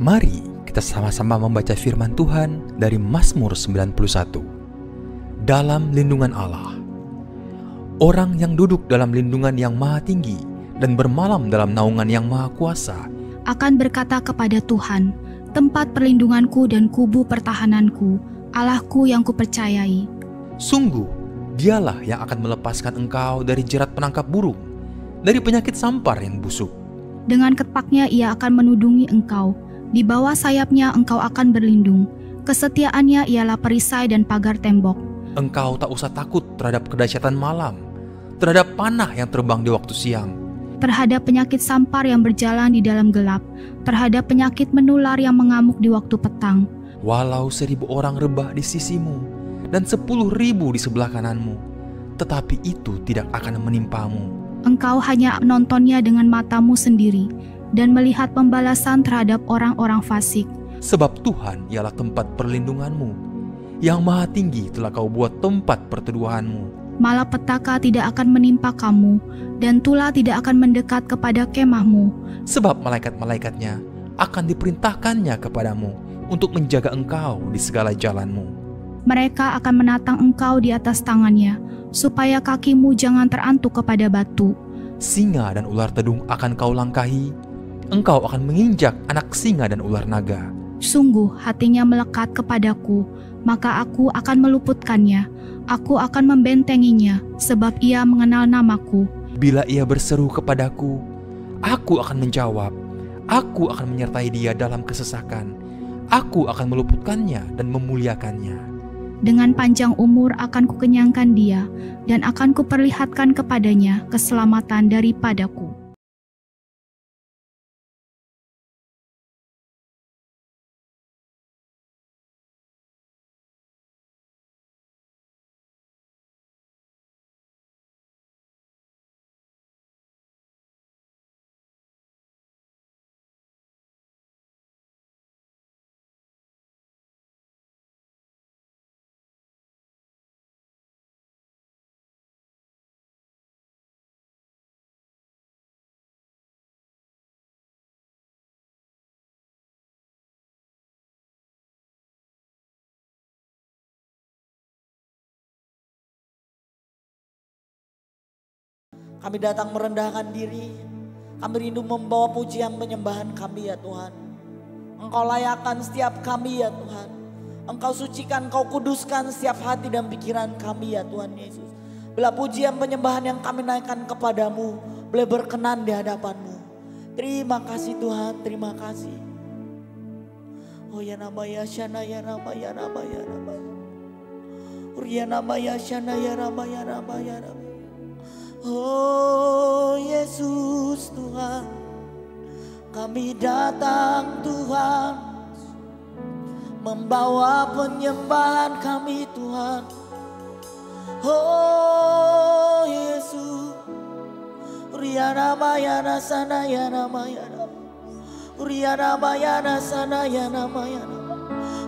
Mari kita sama-sama membaca firman Tuhan dari Mazmur 91. Dalam lindungan Allah. Orang yang duduk dalam lindungan yang maha tinggi dan bermalam dalam naungan yang maha kuasa akan berkata kepada Tuhan, tempat perlindunganku dan kubu pertahananku, Allahku yang kupercayai. Sungguh, dialah yang akan melepaskan engkau dari jerat penangkap burung, dari penyakit sampar yang busuk. Dengan ketpaknya ia akan menudungi engkau, di bawah sayapnya engkau akan berlindung. Kesetiaannya ialah perisai dan pagar tembok. Engkau tak usah takut terhadap kedahsyatan malam, terhadap panah yang terbang di waktu siang, terhadap penyakit sampar yang berjalan di dalam gelap, terhadap penyakit menular yang mengamuk di waktu petang. Walau 1.000 orang rebah di sisimu dan 10.000 di sebelah kananmu, tetapi itu tidak akan menimpamu. Engkau hanya menontonnya dengan matamu sendiri dan melihat pembalasan terhadap orang-orang fasik. Sebab Tuhan ialah tempat perlindunganmu, yang maha tinggi telah kau buat tempat perteduhanmu. Malapetaka tidak akan menimpa kamu, dan tulah tidak akan mendekat kepada kemahmu. Sebab malaikat-malaikatnya akan diperintahkannya kepadamu untuk menjaga engkau di segala jalanmu. Mereka akan menatang engkau di atas tangannya, supaya kakimu jangan terantuk kepada batu. Singa dan ular tedung akan kau langkahi, engkau akan menginjak anak singa dan ular naga. Sungguh hatinya melekat kepadaku, maka aku akan meluputkannya. Aku akan membentenginya, sebab ia mengenal namaku. Bila ia berseru kepadaku, aku akan menjawab. Aku akan menyertai dia dalam kesesakan. Aku akan meluputkannya dan memuliakannya. Dengan panjang umur akan kukenyangkan dia, dan akan kuperlihatkan kepadanya keselamatan daripadaku. Kami datang merendahkan diri. Kami rindu membawa pujian penyembahan kami ya Tuhan. Engkau layakkan setiap kami ya Tuhan. Engkau sucikan, Engkau kuduskan setiap hati dan pikiran kami ya Tuhan Yesus. Bila pujian penyembahan yang kami naikkan kepadamu boleh berkenan di hadapanmu. Terima kasih Tuhan, terima kasih. Oh ya nama ya shana ya nama ya nama ya nama. Ya nama ya shana ya nama ya nama ya nama. Oh Yesus Tuhan, kami datang Tuhan, membawa penyembahan kami Tuhan. Oh Yesus, Riana Mayana sana ya nama ya nama, Riana Mayana sana ya nama ya nama.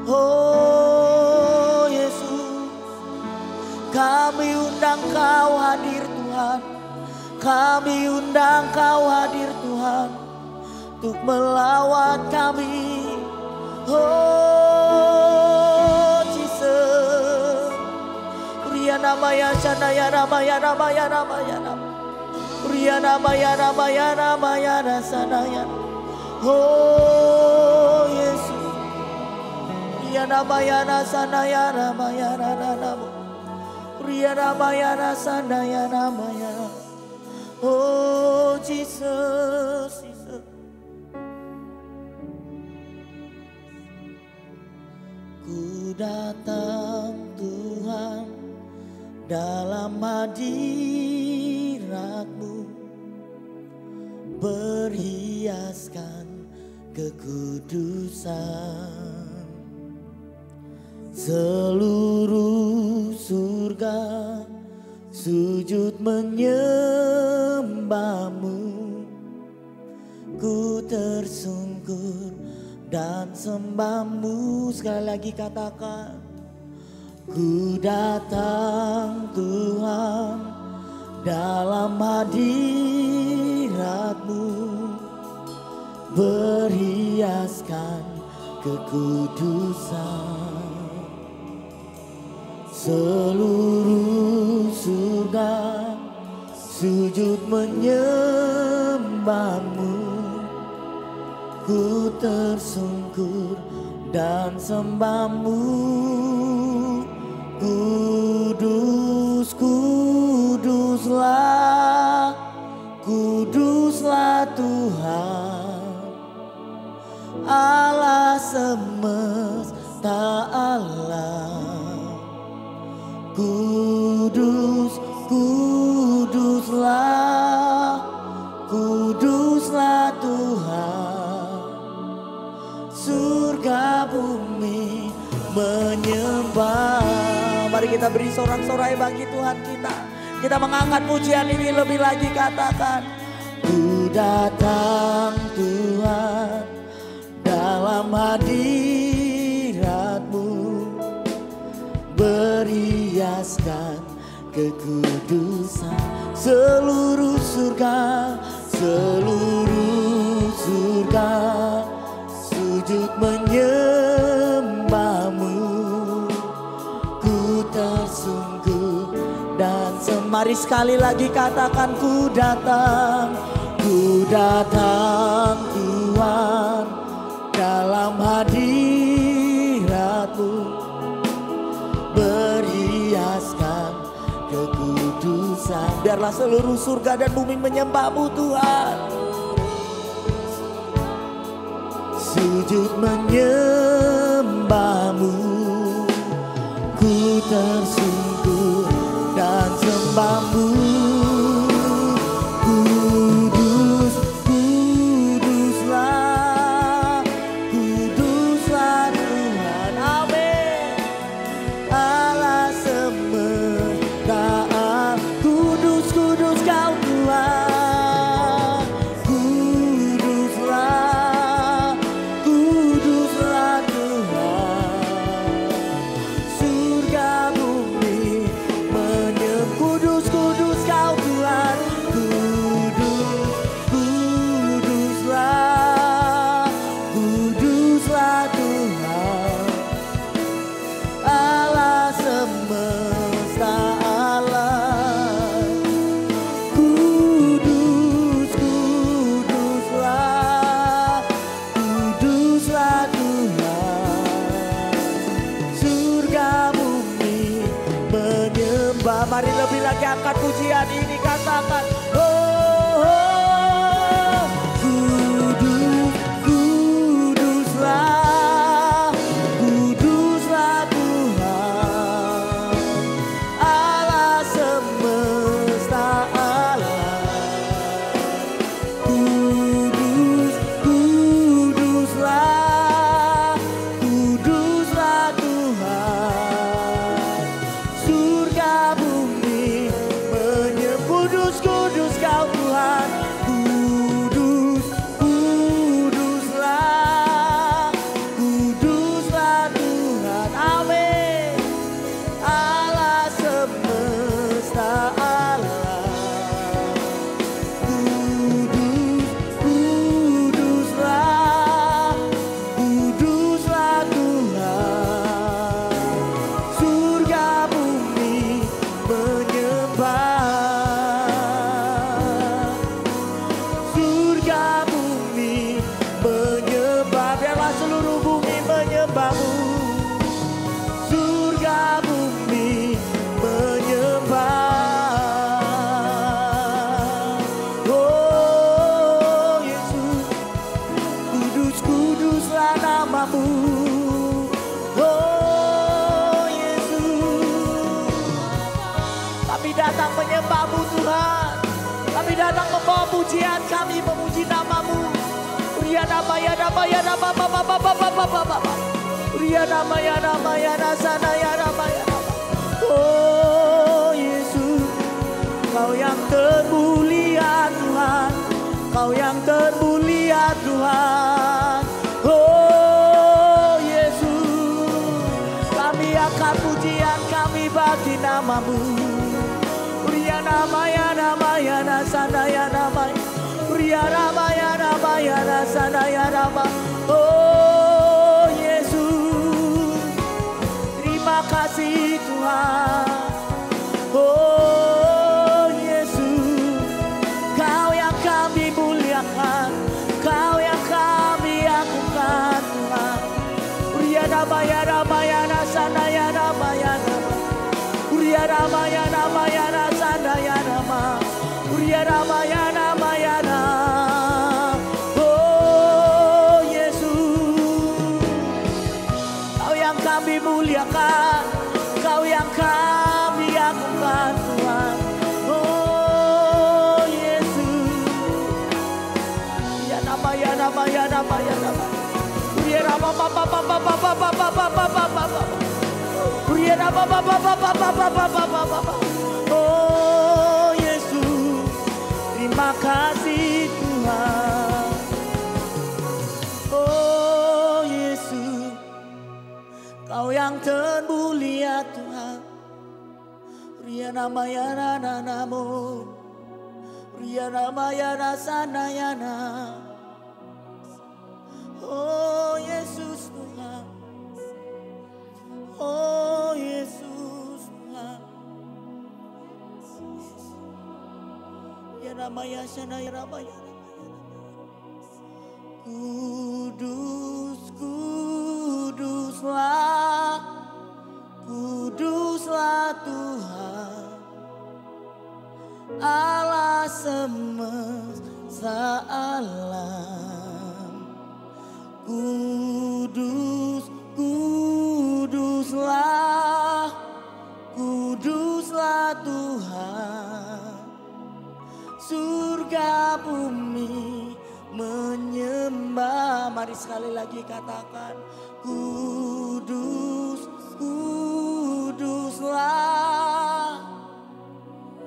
Oh Yesus, kami undang Kau hadir Tuhan, kami undang Kau hadir Tuhan, untuk melawat kami. Oh Jesus, Riana Maya Shana ya Rama ya Rama ya Rama ya Rama, Riana Maya Rama ya Rama ya Rasana ya. Oh Yesus, Riana Maya Rasana ya Rama ya Rama, Riana Maya Rasana ya Rama ya. Oh Jesus, Jesus. Ku datang Tuhan dalam hadirat-Mu, berhiaskan kekudusan. Seluruh surga sujud menyembah-Mu, ku tersungkur dan sembah-Mu. Sekali lagi katakan, ku datang Tuhan dalam hadirat-Mu, berhiaskan beriaskan kekudusan. Seluruh surga sujud menyembahmu, ku tersungkur dan sembahmu. Kudus, kuduslah, kuduslah Tuhan, Allah semesta alam. Kudus, kuduslah, kuduslah Tuhan, surga bumi menyembah. Mari kita beri sorak-sorai bagi Tuhan kita. Kita mengangkat pujian ini lebih lagi, katakan, ku datang Tuhan dalam hadirat-Mu, beriaskan kekudusan. Seluruh surga, seluruh surga sujud menyembah-Mu, ku tersungkur dan mari sekali lagi katakan, ku datang Tuhan dalam hadirat-Mu, beriaskan kekudusan. Biarlah seluruh surga dan bumi menyembah-Mu Tuhan, sujud menyembah-Mu, ku tersungkur dan sembah-Mu. Kudus, kuduslah, kuduslah Tuhan, amin, Allah semesta. Kudus, kudus Kau Tuhan, kuduslah, kuduslah Tuhan, surga bumi menyembah. Kudus, kudus Kau Tuhan, kudus, kuduslah, kuduslah Tuhan, Allah semesta alam. Kudus, kuduslah, kuduslah Tuhan, surga bumi menyembah. Mari lebih lagi angkat pujian ini, katakan, oh, oh, kudus, kuduslah, kuduslah Tuhan, Allah semesta alam. Kudus, kuduslah, kuduslah Tuhan, surga bumi menyembah. Kudus, kudus Kau Tuhan, kudus, kuduslah, kuduslah Tuhan, amin, Allah semesta alam. Kudus, kuduslah, kuduslah Tuhan, surga bumi menyembah, surga bumi menyembah. Biarlah seluruh bumi menyembah-Mu, surga bumi menyembah. Oh Yesus, kudus, kuduslah nama-Mu. Oh Yesus, kami datang menyembah-Mu Tuhan, kami datang membawa pujian, kami memuji nama-Mu. Ria nama ya nama ya nama baba baba baba baba. Ria nama ya nasana ya nama ya nama. Oh Yesus, Kau yang termulia Tuhan, Kau yang termulia Tuhan. Oh Yesus, kami akan pujian kami bagi nama-Mu. Ria nama ya nasana ya nama. Ria nama ya Oh Yesus, terima kasih Tuhan. Oh Yesus, Kau yang kami muliakan, Kau yang kami agungkan Tuhan. Uriana bayana bayana sanayana bayana, Uriana bayana bayana sanayana ma, Uriana bayana bayana. Oh Yesus, Kau yang kami muliakan, Kau yang kami agungkan Tuhan. Oh Yesus, ya nama ya nama ya nama ya nama. Uriya nama papa papa papa papa papa papa. Uriya nama papa papa papa papa papa. Oh Yesus, terima kasih Tuhan. Oh Yesus, Kau yang termulia Tuhan. Uriya nama ya nana namo, Uriya nama ya rasana ya na. Oh Yesus Tuhan, oh Yesus Tuhan. Ya nama ya sana ya nama ya. Kudus, kuduslah, kuduslah Tuhan, Allah semesta alam. Kudus, kuduslah, kuduslah Tuhan, surga bumi menyembah. Mari sekali lagi katakan, kudus, kuduslah,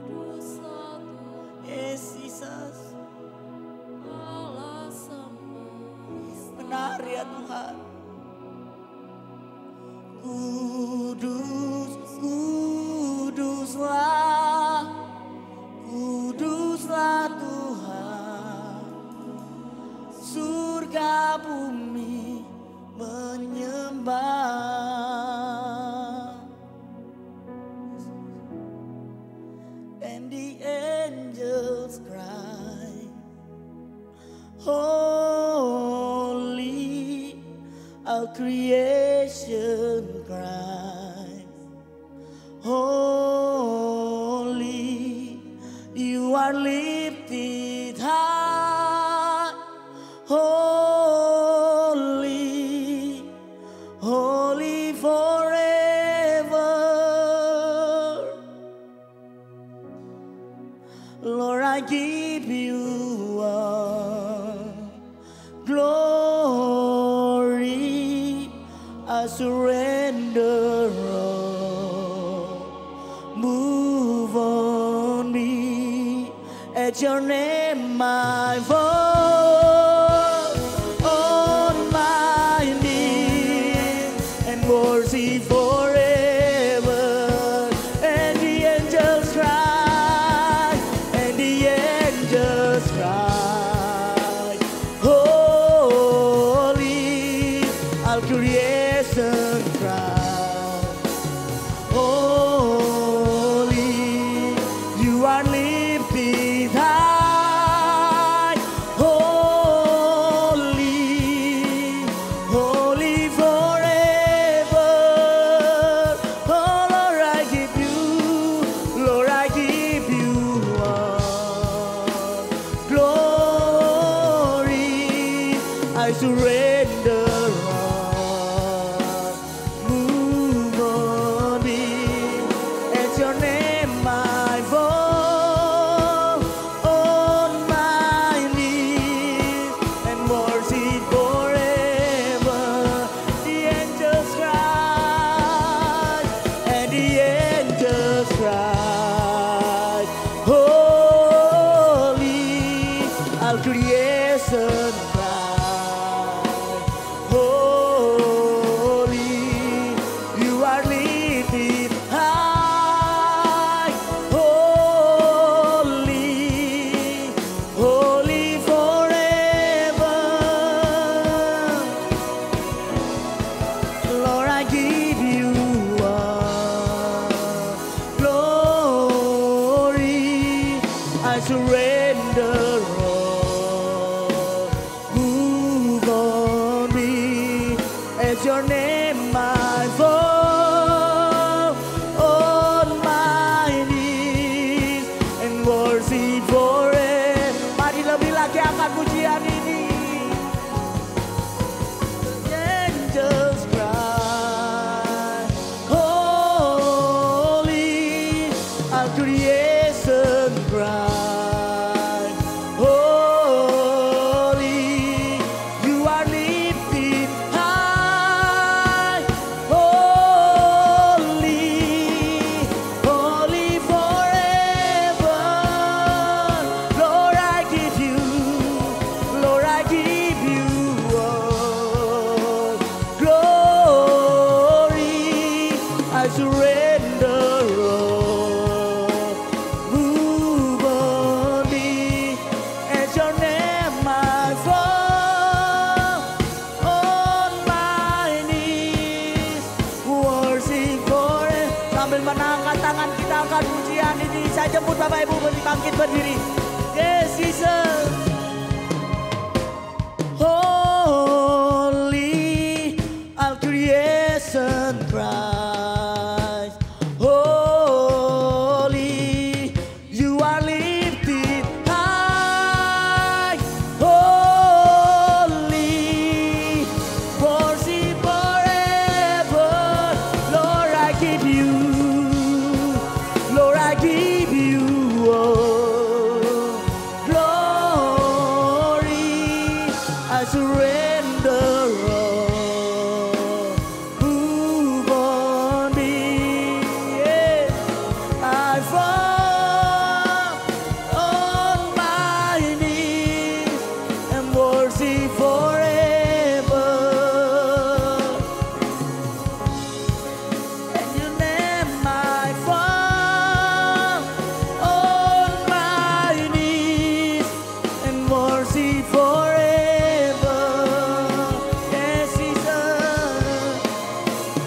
kuduslah Tuhan. Yes, Jesus. Benar ya Tuhan. Kudus, kuduslah, kuduslah Tuhan, surga bumi menyembah. And the angels cry, holy, our creation cries, holy, you are lifted high, holy, holy forever. Lord, I give you all glory, I surrender all. Move on me, at your name my voice on my knees and worship forever. And the angels cry, and the angels cry, holy, all creation cries, holy, you are lifted high, holy, holy forever. Oh Lord, I give you, Lord, I give you all glory, I surrender all. Move on me, at your name my voice on my knees and worship forever. The angels cry, and the angels cry, holy, all creation cries, holy, you are lifted high, holy, holy forever. bisa jemput Bapak Ibu bangkit berdiri. Yes, Jesus. Holy, all creation cries. Holy, you are lifted high. Holy, worship forever. Lord, I give you. Lord, I give you all glory. I surrender all. Move on me. Yeah. I fall on my knees and worship forever. And your name I fall on my knees and worship forever. Yes, Jesus.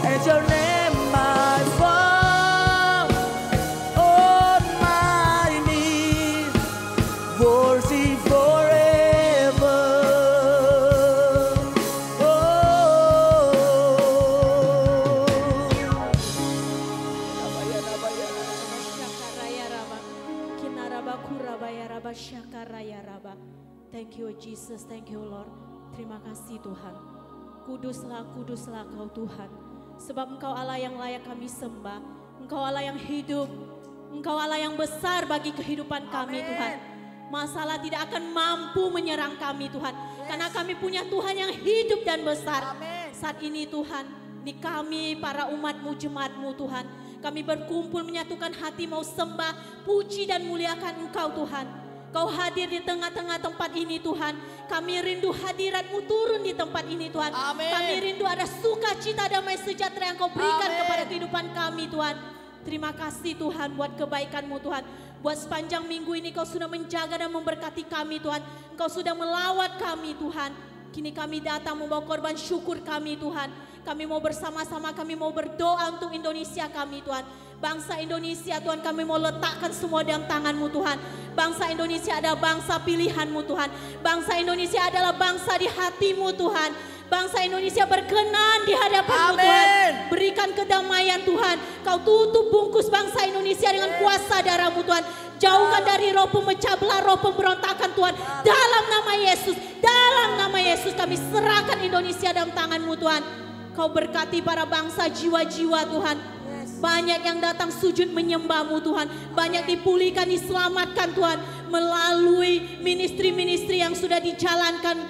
And your name I fall on my knees, worship forever. Shakaraya Raba, Kinaraba Kurabaya Raba, Shakaraya Raba. Thank you Jesus, thank you Lord. Terima kasih Tuhan. Kuduslah Kau Tuhan. Sebab Engkau Allah yang layak kami sembah. Engkau Allah yang hidup. Engkau Allah yang besar bagi kehidupan kami Tuhan. Masalah tidak akan mampu menyerang kami Tuhan. Karena kami punya Tuhan yang hidup dan besar. Saat ini Tuhan, di kami para umat-Mu, jemaat-Mu Tuhan. Kami berkumpul menyatukan hati mau sembah, puji dan muliakan Engkau Tuhan. Kau hadir di tengah-tengah tempat ini Tuhan. Kami rindu hadirat-Mu turun di tempat ini Tuhan. Amin. Kami rindu ada sukacita, damai sejahtera yang Kau berikan kepada kehidupan kami Tuhan. Terima kasih Tuhan buat kebaikan-Mu Tuhan. Buat sepanjang minggu ini Kau sudah menjaga dan memberkati kami Tuhan. Kau sudah melawat kami Tuhan. Kini kami datang membawa korban syukur kami Tuhan. Kami mau bersama-sama, kami mau berdoa untuk Indonesia kami Tuhan. Bangsa Indonesia Tuhan, kami mau letakkan semua dalam tangan-Mu Tuhan. Bangsa Indonesia adalah bangsa pilihan-Mu Tuhan. Bangsa Indonesia adalah bangsa di hati-Mu Tuhan. Bangsa Indonesia berkenan di hadapan-Mu Tuhan. Berikan kedamaian Tuhan. Kau tutup bungkus bangsa Indonesia dengan kuasa darah-Mu Tuhan. Jauhkan dari roh pemecah belah, roh pemberontakan Tuhan. Dalam nama Yesus kami serahkan Indonesia dalam tangan-Mu Tuhan. Kau berkati para bangsa jiwa-jiwa Tuhan. Banyak yang datang sujud menyembah-Mu Tuhan. Banyak dipulihkan, diselamatkan Tuhan. Melalui ministry-ministry yang sudah dijalankan.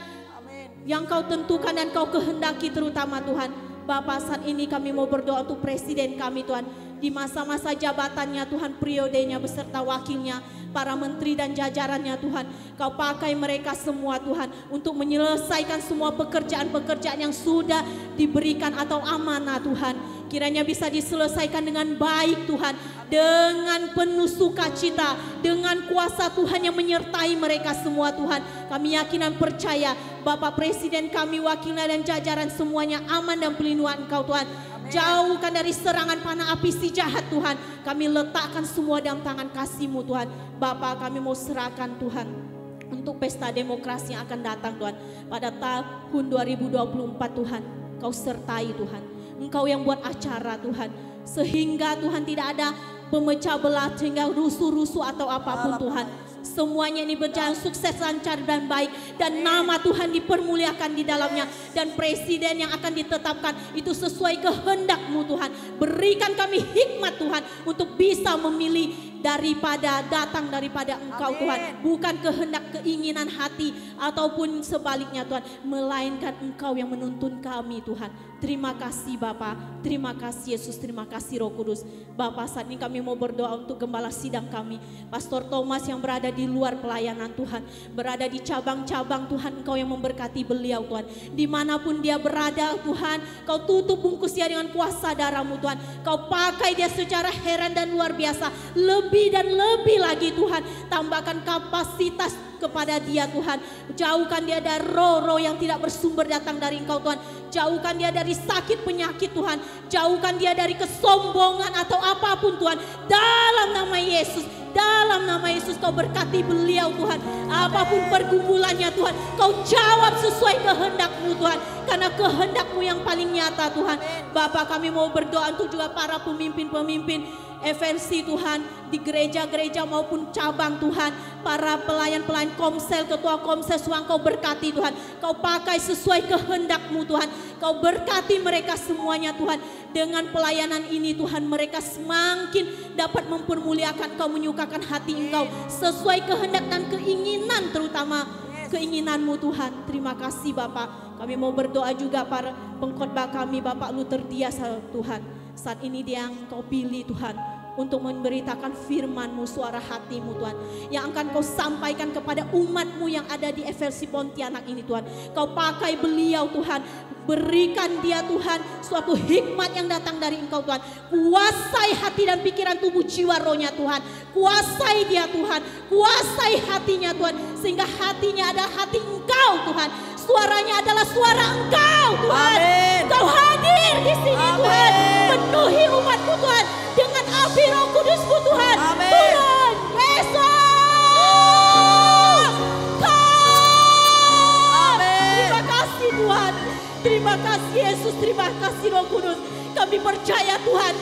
Yang Kau tentukan dan Kau kehendaki terutama Tuhan. Bapa, saat ini kami mau berdoa untuk presiden kami Tuhan. Di masa-masa jabatannya Tuhan, periodenya beserta wakilnya, para menteri dan jajarannya Tuhan. Kau pakai mereka semua Tuhan untuk menyelesaikan semua pekerjaan-pekerjaan yang sudah diberikan atau amanah Tuhan. Kiranya bisa diselesaikan dengan baik Tuhan. Dengan penuh sukacita, dengan kuasa Tuhan yang menyertai mereka semua Tuhan. Kami yakin dan percaya Bapak Presiden kami, wakilnya dan jajaran semuanya aman dan pelindungan Engkau Tuhan. Jauhkan dari serangan panah api si jahat Tuhan. Kami letakkan semua dalam tangan kasih-Mu Tuhan. Bapa, kami mau serahkan Tuhan untuk pesta demokrasi yang akan datang Tuhan. Pada tahun 2024 Tuhan, Kau sertai Tuhan. Engkau yang buat acara Tuhan. Sehingga Tuhan tidak ada pemecah belah, sehingga rusuh-rusuh atau apapun Tuhan. Semuanya ini berjalan sukses, lancar dan baik. Dan nama Tuhan dipermuliakan di dalamnya. Dan presiden yang akan ditetapkan itu sesuai kehendak-Mu Tuhan. Berikan kami hikmat Tuhan untuk bisa memilih datang daripada Engkau Tuhan. Bukan kehendak keinginan hati ataupun sebaliknya Tuhan. Melainkan Engkau yang menuntun kami Tuhan. Terima kasih Bapa, terima kasih Yesus, terima kasih Roh Kudus. Bapa, saat ini kami mau berdoa untuk gembala sidang kami. Pastor Thomas yang berada di luar pelayanan Tuhan. Berada di cabang-cabang Tuhan, Engkau yang memberkati beliau Tuhan. Dimanapun dia berada Tuhan, Kau tutup bungkus dia dengan kuasa darah-Mu Tuhan. Kau pakai dia secara heran dan luar biasa. Lebih dan lebih lagi Tuhan. Tambahkan kapasitas kepada dia Tuhan. Jauhkan dia dari roh-roh yang tidak bersumber datang dari Engkau Tuhan. Jauhkan dia dari sakit penyakit Tuhan. Jauhkan dia dari kesombongan atau apapun Tuhan. Dalam nama Yesus dalam nama Yesus Kau berkati beliau Tuhan. Apapun pergumulannya Tuhan, Kau jawab sesuai kehendak-Mu Tuhan. Karena kehendak-Mu yang paling nyata Tuhan. Bapa, kami mau berdoa untuk juga para pemimpin-pemimpin FLC Tuhan, di gereja-gereja maupun cabang Tuhan, para pelayan-pelayan komsel, ketua komsel, Tuhan Kau berkati Tuhan, Kau pakai sesuai kehendak-Mu Tuhan, Kau berkati mereka semuanya Tuhan. Dengan pelayanan ini Tuhan, mereka semakin dapat mempermuliakan Kau, menyukakan hati Engkau, sesuai kehendak dan keinginan, terutama keinginan-Mu Tuhan. Terima kasih Bapak. Kami mau berdoa juga para pengkhotbah kami, Bapak Luther Dias Tuhan. Saat ini dia yang Kau pilih Tuhan, untuk memberitakan firman-Mu, suara hati-Mu Tuhan, yang akan Kau sampaikan kepada umat-Mu yang ada di FLC Pontianak ini Tuhan. Kau pakai beliau Tuhan, berikan dia Tuhan suatu hikmat yang datang dari Engkau Tuhan. Kuasai hati dan pikiran, tubuh, jiwa, rohnya Tuhan. Kuasai dia Tuhan, kuasai hatinya Tuhan, sehingga hatinya adalah hati Engkau Tuhan. Suaranya adalah suara Engkau Tuhan. Amin. Kau hadir di sini Amin. Tuhan, penuhi umat-Mu Tuhan dengan api Roh Kudus-Mu Tuhan. Amin. Turun Yesus. Terima kasih Tuhan. Terima kasih Yesus, terima kasih Roh Kudus. Kami percaya Tuhan,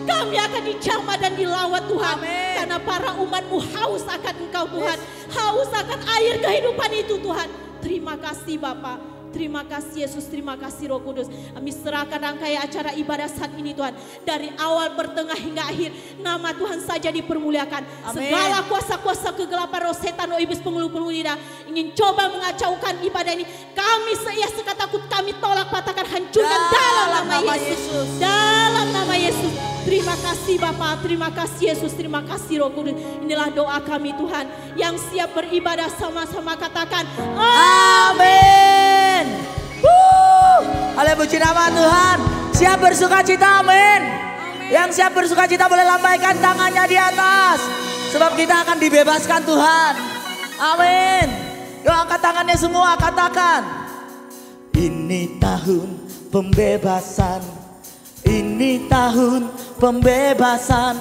kami akan dijamah dan dilawat Tuhan. Amin. Karena para umat-Mu haus akan Engkau Tuhan. Haus akan air kehidupan itu Tuhan. Terima kasih Bapa. Terima kasih Yesus, terima kasih Roh Kudus. Kami serahkan rangkaian acara ibadah saat ini Tuhan. Dari awal, pertengah hingga akhir, nama Tuhan saja dipermuliakan. Amin. Segala kuasa-kuasa kegelapan, roh setan, roh iblis, penghulu-penghulu lidah ingin coba mengacaukan ibadah ini, kami seia sekat takut, kami tolak, patahkan, hancurkan dalam nama Yesus. Dalam nama Yesus. Terima kasih Bapa, terima kasih Yesus, terima kasih Roh Kudus. Inilah doa kami Tuhan, yang siap beribadah sama-sama katakan Amin. Haleluya, puji nama Tuhan. Siap bersuka cita, amin. Yang siap bersuka cita boleh lambaikan tangannya di atas, sebab kita akan dibebaskan Tuhan. Amin. Yuk angkat tangannya semua, katakan. Ini tahun pembebasan, ini tahun pembebasan,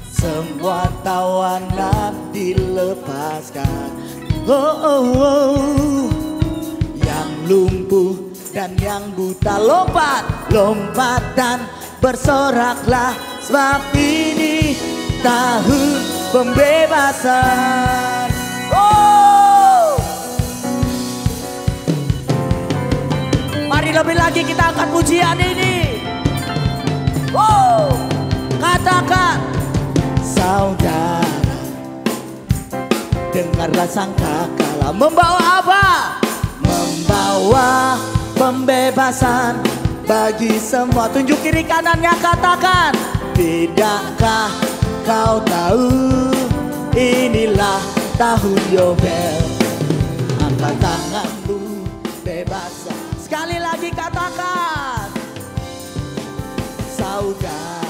semua tawanan dilepaskan. Oh, oh, oh. Yang lumpuh dan yang buta lompat, lompat dan bersoraklah, sebab ini tahun pembebasan. Oh, mari lebih lagi kita angkat pujian ini. Oh, katakan, saudara, dengarlah sangkakala membawa apa? Membawa pembebasan bagi semua. Tunjuk kiri kanannya, katakan, tidakkah kau tahu inilah tahun Yobel? Angkat tanganmu, bebas. Sekali lagi katakan, saudara,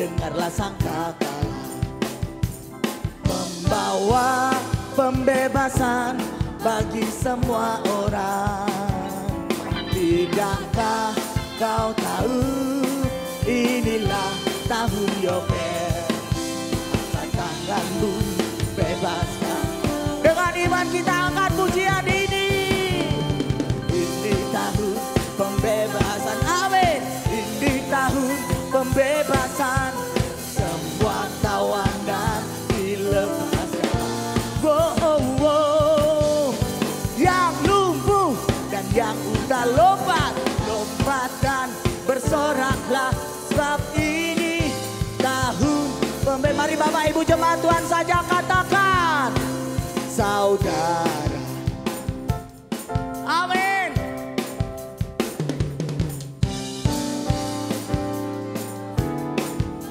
dengarlah sangkakala membawa pembebasan bagi semua orang. Tidakkah kau tahu inilah tahun Yobel? Angkat tanganmu, bebaskan. Dengan iman kita angkat pujian ini. Ini tahun pembebasan, amin. Ini tahun pembebasan, semua tawanan dilepaskan. Oh, oh, oh. Yang lumpuh dan yang buta lompat, lompat dan bersoraklah, sebab ini tahun pembebasan. Mari Bapak Ibu jemaat Tuhan saja katakan, saudara. Amin.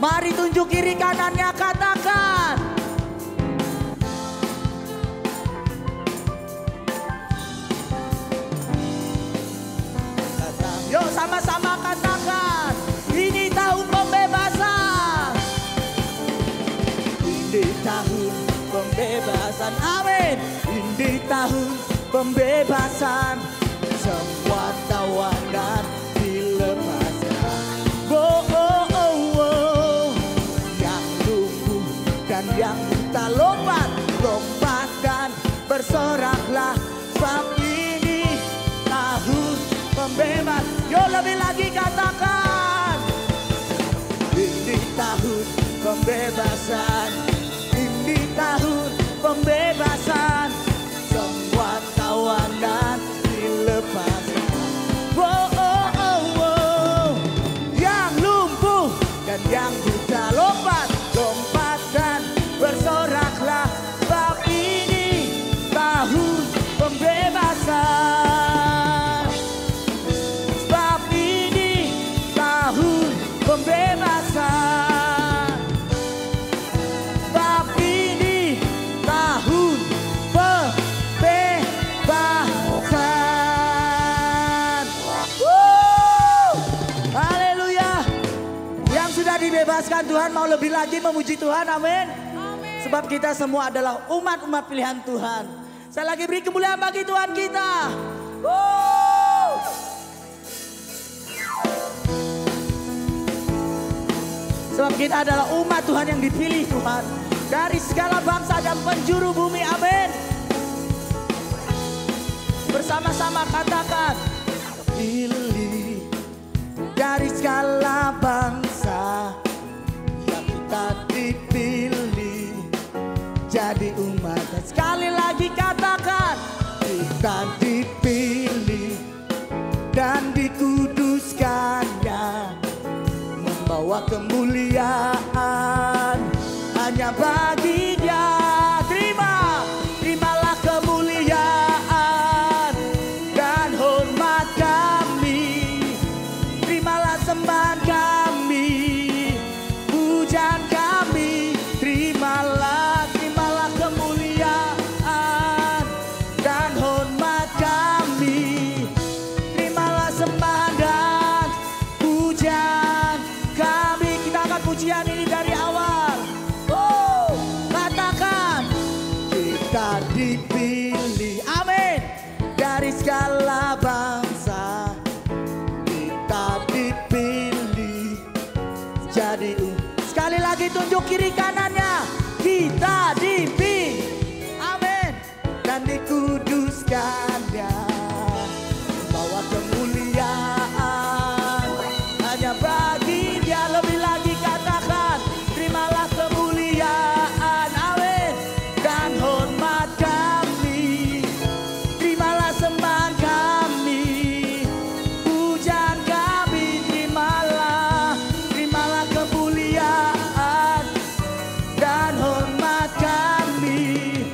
Mari tunjuk kiri kanannya, katakan, yuk sama-sama katakan, ini tahun pembebasan. Ini tahun pembebasan, amin. Ini tahun pembebasan, semua tawanan dilepaskan. Oh, oh, oh, oh. Yang lumpuh soraklah, sebab ini tahun pembebas. Yo lebih lagi katakan, ini tahun pembebasan, ini tahun pembebasan. Semua tawanan dilepaskan. Oh, oh, oh, oh. Yang lumpuh dan yang buta lompat, lompat dan bersoraklah, sebab ini tahun pembebasan. Sebab ini tahun pembebasan. Sebab ini tahun pembebasan. Haleluya. Yang sudah dibebaskan Tuhan mau lebih lagi memuji Tuhan, amin. Sebab kita semua adalah umat-umat pilihan Tuhan. Saya lagi beri kemuliaan bagi Tuhan kita. Sebab kita adalah umat Tuhan yang dipilih Tuhan. Dari segala bangsa dan penjuru bumi, amin. Bersama-sama katakan, pilih dari segala bangsa, yang kita dipilih jadi umat. Sekali lagi katakan, kita dipilih dan dikuduskannya, membawa kemuliaan hanya bagi Dia. Terimalah kemuliaan dan hormat kami. Terimalah sembahan kami, pujian kami. Terimalah kemuliaan dan hormat kami. Terimalah sembahan dan pujian kami. Kita akan pujian ini dari awal. Katakan, kita dipilih, amin. Dari segala bangsa, kita dipilih jadi sekali lagi tunjuk kiri kanannya. Kita dipilih, amin, dan dikuduskannya, bawa kemuliaan hanya bagi Dia. Lebih lagi katakan, terimalah kemuliaan, amin, dan hormat kami. Terimalah sembahan kami, pujian kami. Terimalah kemuliaan dan hormat kami.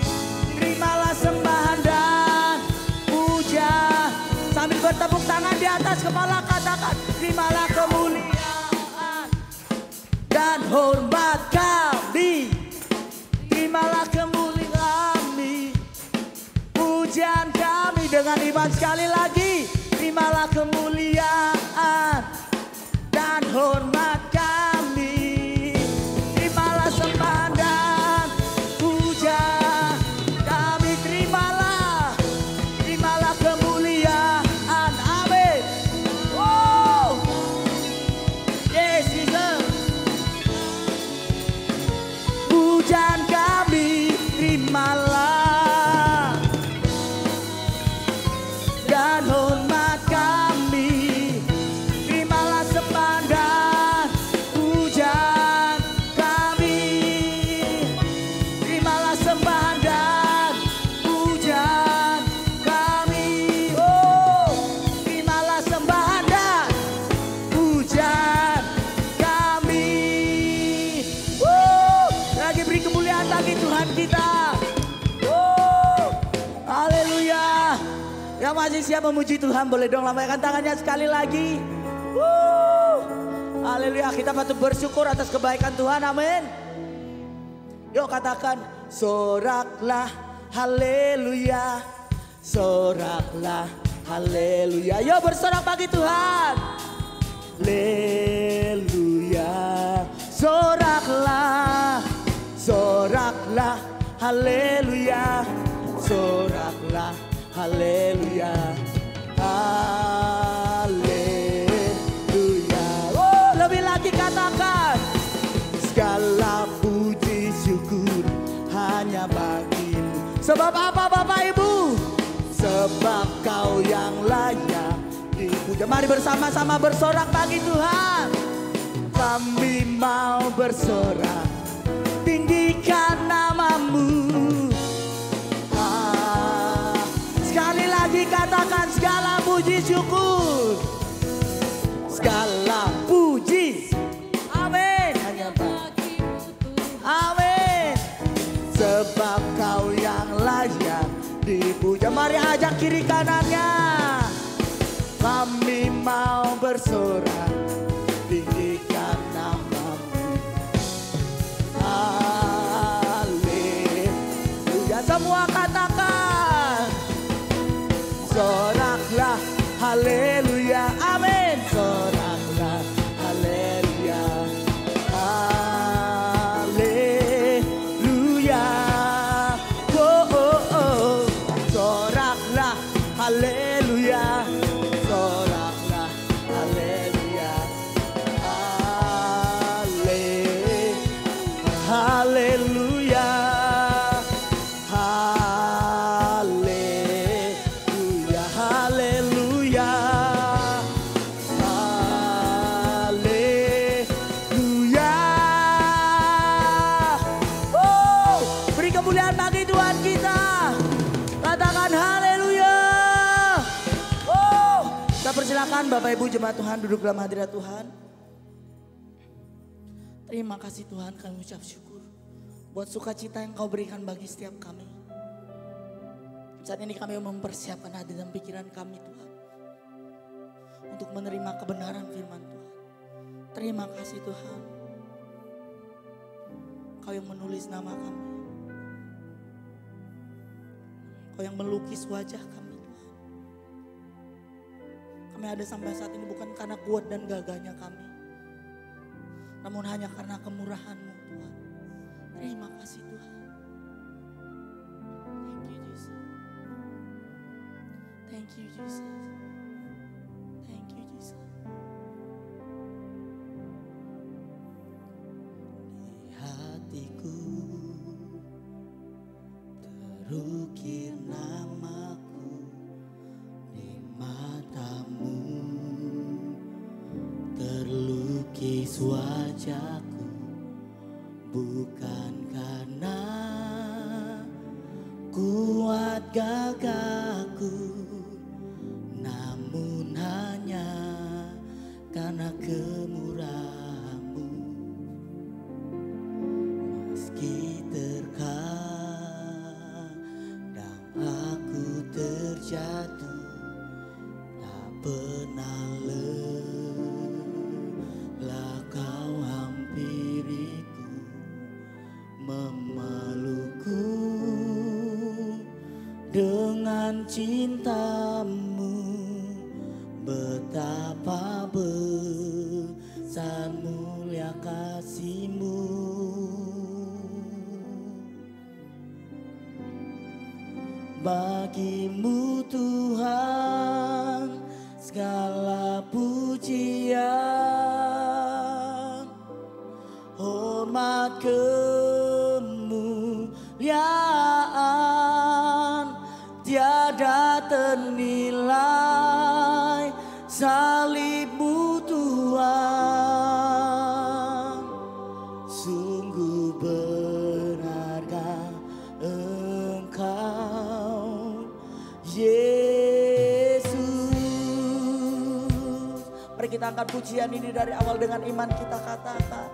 Terimalah sembahan dan pujian. Sambil bertepuk tangan di atas kepala katakan, terimalah kemuliaan dan hormat kami. Terimalah kemuliaan kami, pujian kami. Dengan iman sekali lagi, terimalah kemuliaan dan hormat kami. Terimalah sembahan dan pujian kami. Terimalah kemuliaan, amin. Wow. Yes, Jesus. Pujian kami, terimalah, dan hormat kami. Terimalah sembahan dan pujian kami. Terimalah sembahan dan pujian kami. Oh, terimalah sembahan dan pujian kami. Oh, lagi beri kemuliaan bagi Tuhan kita. Oh, haleluya. Yang masih siap memuji Tuhan boleh dong lambaikan tangannya sekali lagi. Haleluya, kita patut bersyukur atas kebaikan Tuhan, amin. Yuk katakan, soraklah haleluya, soraklah haleluya. Yuk bersorak bagi Tuhan. Haleluya, soraklah, soraklah haleluya, soraklah haleluya, haleluya. Oh, lebih lagi katakan, segala puji syukur hanya bagimu. Sebab apa Bapak Ibu? dipuja. Mari bersama-sama bersorak bagi Tuhan. Kami mau bersorak, tinggikan namamu. Sekali lagi katakan segala puji syukur, segala puji, amin, hanya bagimu Tuhan. Amin, sebab kau yang layak dipuja. Mari ajak kiri kanannya. Kami mau bersorak, tinggikan namamu. Haleluya. Semua katakan soraklah haleluya. Amin. Soraklah haleluya. Haleluya. Oh, oh, oh. Soraklah haleluya. Soraklah haleluya. Haleluya. Haleluya. Haleluya. Haleluya. Oh, beri kemuliaan bagi Tuhan kita. Katakan haleluya. Oh, kita persilakan Bapak Ibu jemaat Tuhan duduk dalam hadirat Tuhan. Terima kasih Tuhan, kami ucap syukur buat sukacita yang kau berikan bagi setiap kami. Saat ini kami mempersiapkan hati dan pikiran kami Tuhan, untuk menerima kebenaran firman Tuhan. Terima kasih Tuhan, kau yang menulis nama kami, kau yang melukis wajah kami Tuhan. Kami ada sampai saat ini bukan karena kuat dan gagahnya kami, namun hanya karena kemurahan-Mu Tuhan. Terima kasih Tuhan. Thank you Jesus. Thank you Jesus. Di hatiku terukir namaku, di matamu terlukis wajahku, bukan karena kuat gagahku, namun hanya karena kemurahan-Mu. Meski terkadang aku terjatuh, tak pernah lelah kau hampiriku, memelukku dengan cinta-Mu. Betapa besar mulia kasih-Mu. Bagi-Mu Tuhan segala pujian, hormat kemuliaan tiada ternilai. Salib-Mu Tuhan, sungguh berharga Engkau Yesus. Mari kita angkat pujian ini dari awal dengan iman kita katakan.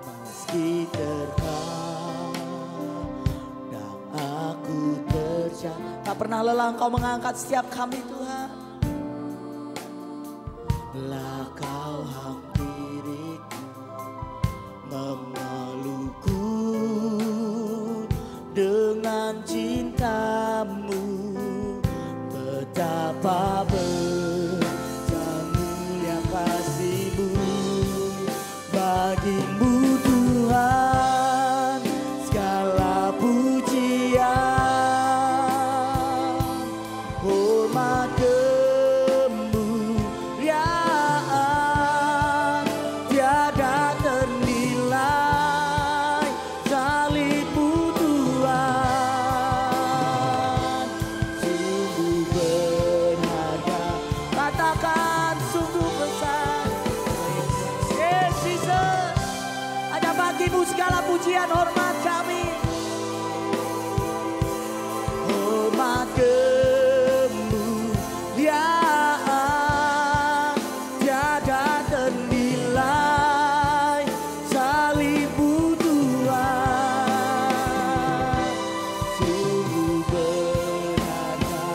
Meski terkadang aku terjatuh, tak pernah lelah Engkau mengangkat setiap kami Tuhan. Lah kau hampiriku, memelukku dengan cinta-Mu. Betapa besar mulia kasih-Mu. Bagi-Mu Tuhan segala pujian, hormat kemuliaan pujian hormat kami. Hormat kemuliaan tiada ternilai, salib-Mu Tuhan. Sungguh berharga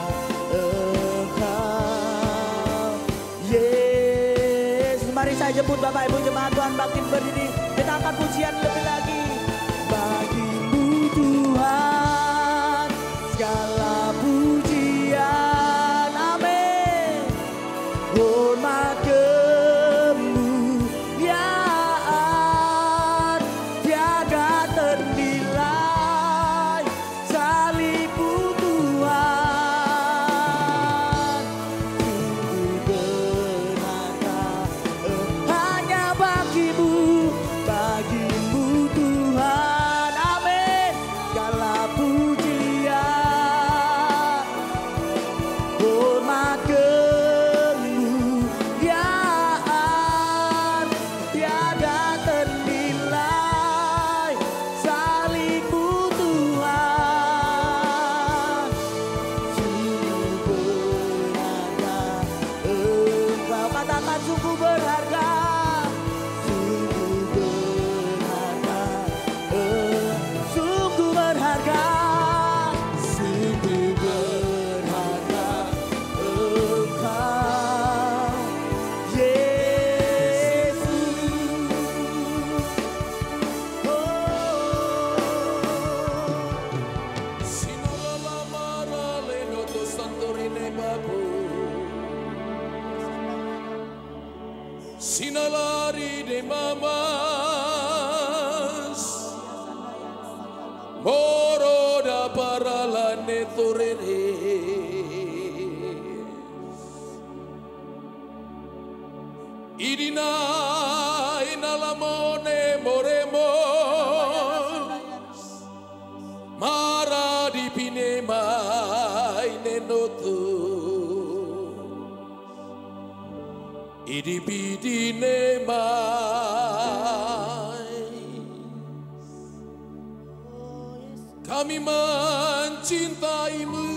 Engkau, Yesus. Mari saya jemput Bapak Ibu jemaat Tuhan bangkit berdiri. Kita akan pujian lebih lagi. Bagi-Mu Tuhan segala pujian, amin. Hormat kemuliaan tiada ternilai, salib-Mu Tuhan. Sungguh berharga hanya bagi-Mu Tuhan, amin. Segala pujian, hormat kemuliaan tiada ternilai, salib-Mu Tuhan. Sungguh berharga Engkau, katakan sungguh berharga. Sungguh berharga, sungguh berharga Engkau, Yesus. Sinalari de mamas moro da paralane torere idina inalamone moremos mara di pinema inenotu idibidine kami mencintaimu,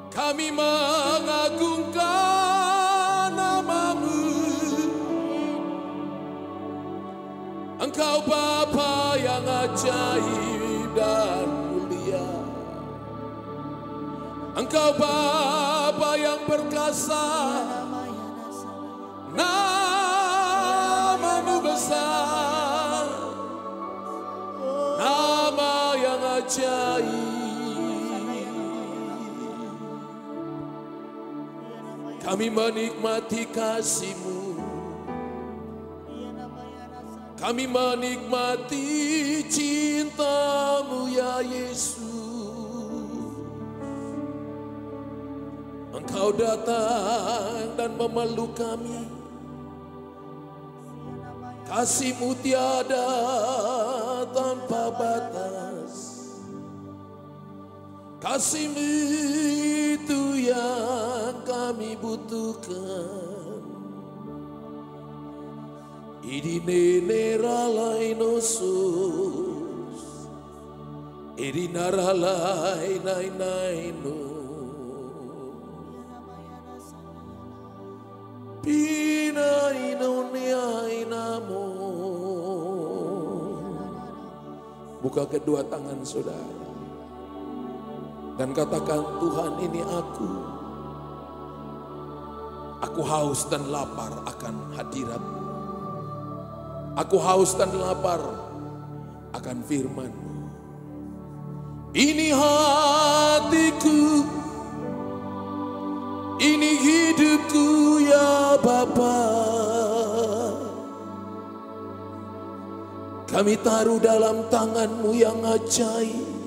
kami mengagungkan nama-Mu. Engkau Bapa yang ajaib dan mulia, Engkau Bapa yang perkasa, nama-Mu besar, nama yang ajaib. Kami menikmati kasih-Mu, kami menikmati cinta-Mu ya Yesus. Engkau datang dan memeluk kami, kasih-Mu tiada tanpa batas. Kasih-Mu itu yang kami butuhkan. Idine neralai nosus, idinaralai nainaino, pinaino niainamo. Buka kedua tangan saudara dan katakan, Tuhan ini aku haus dan lapar akan hadirat-Mu. Aku haus dan lapar akan firman-Mu. Ini hatiku, ini hidupku ya Bapa. Kami taruh dalam tangan-Mu yang ajaib.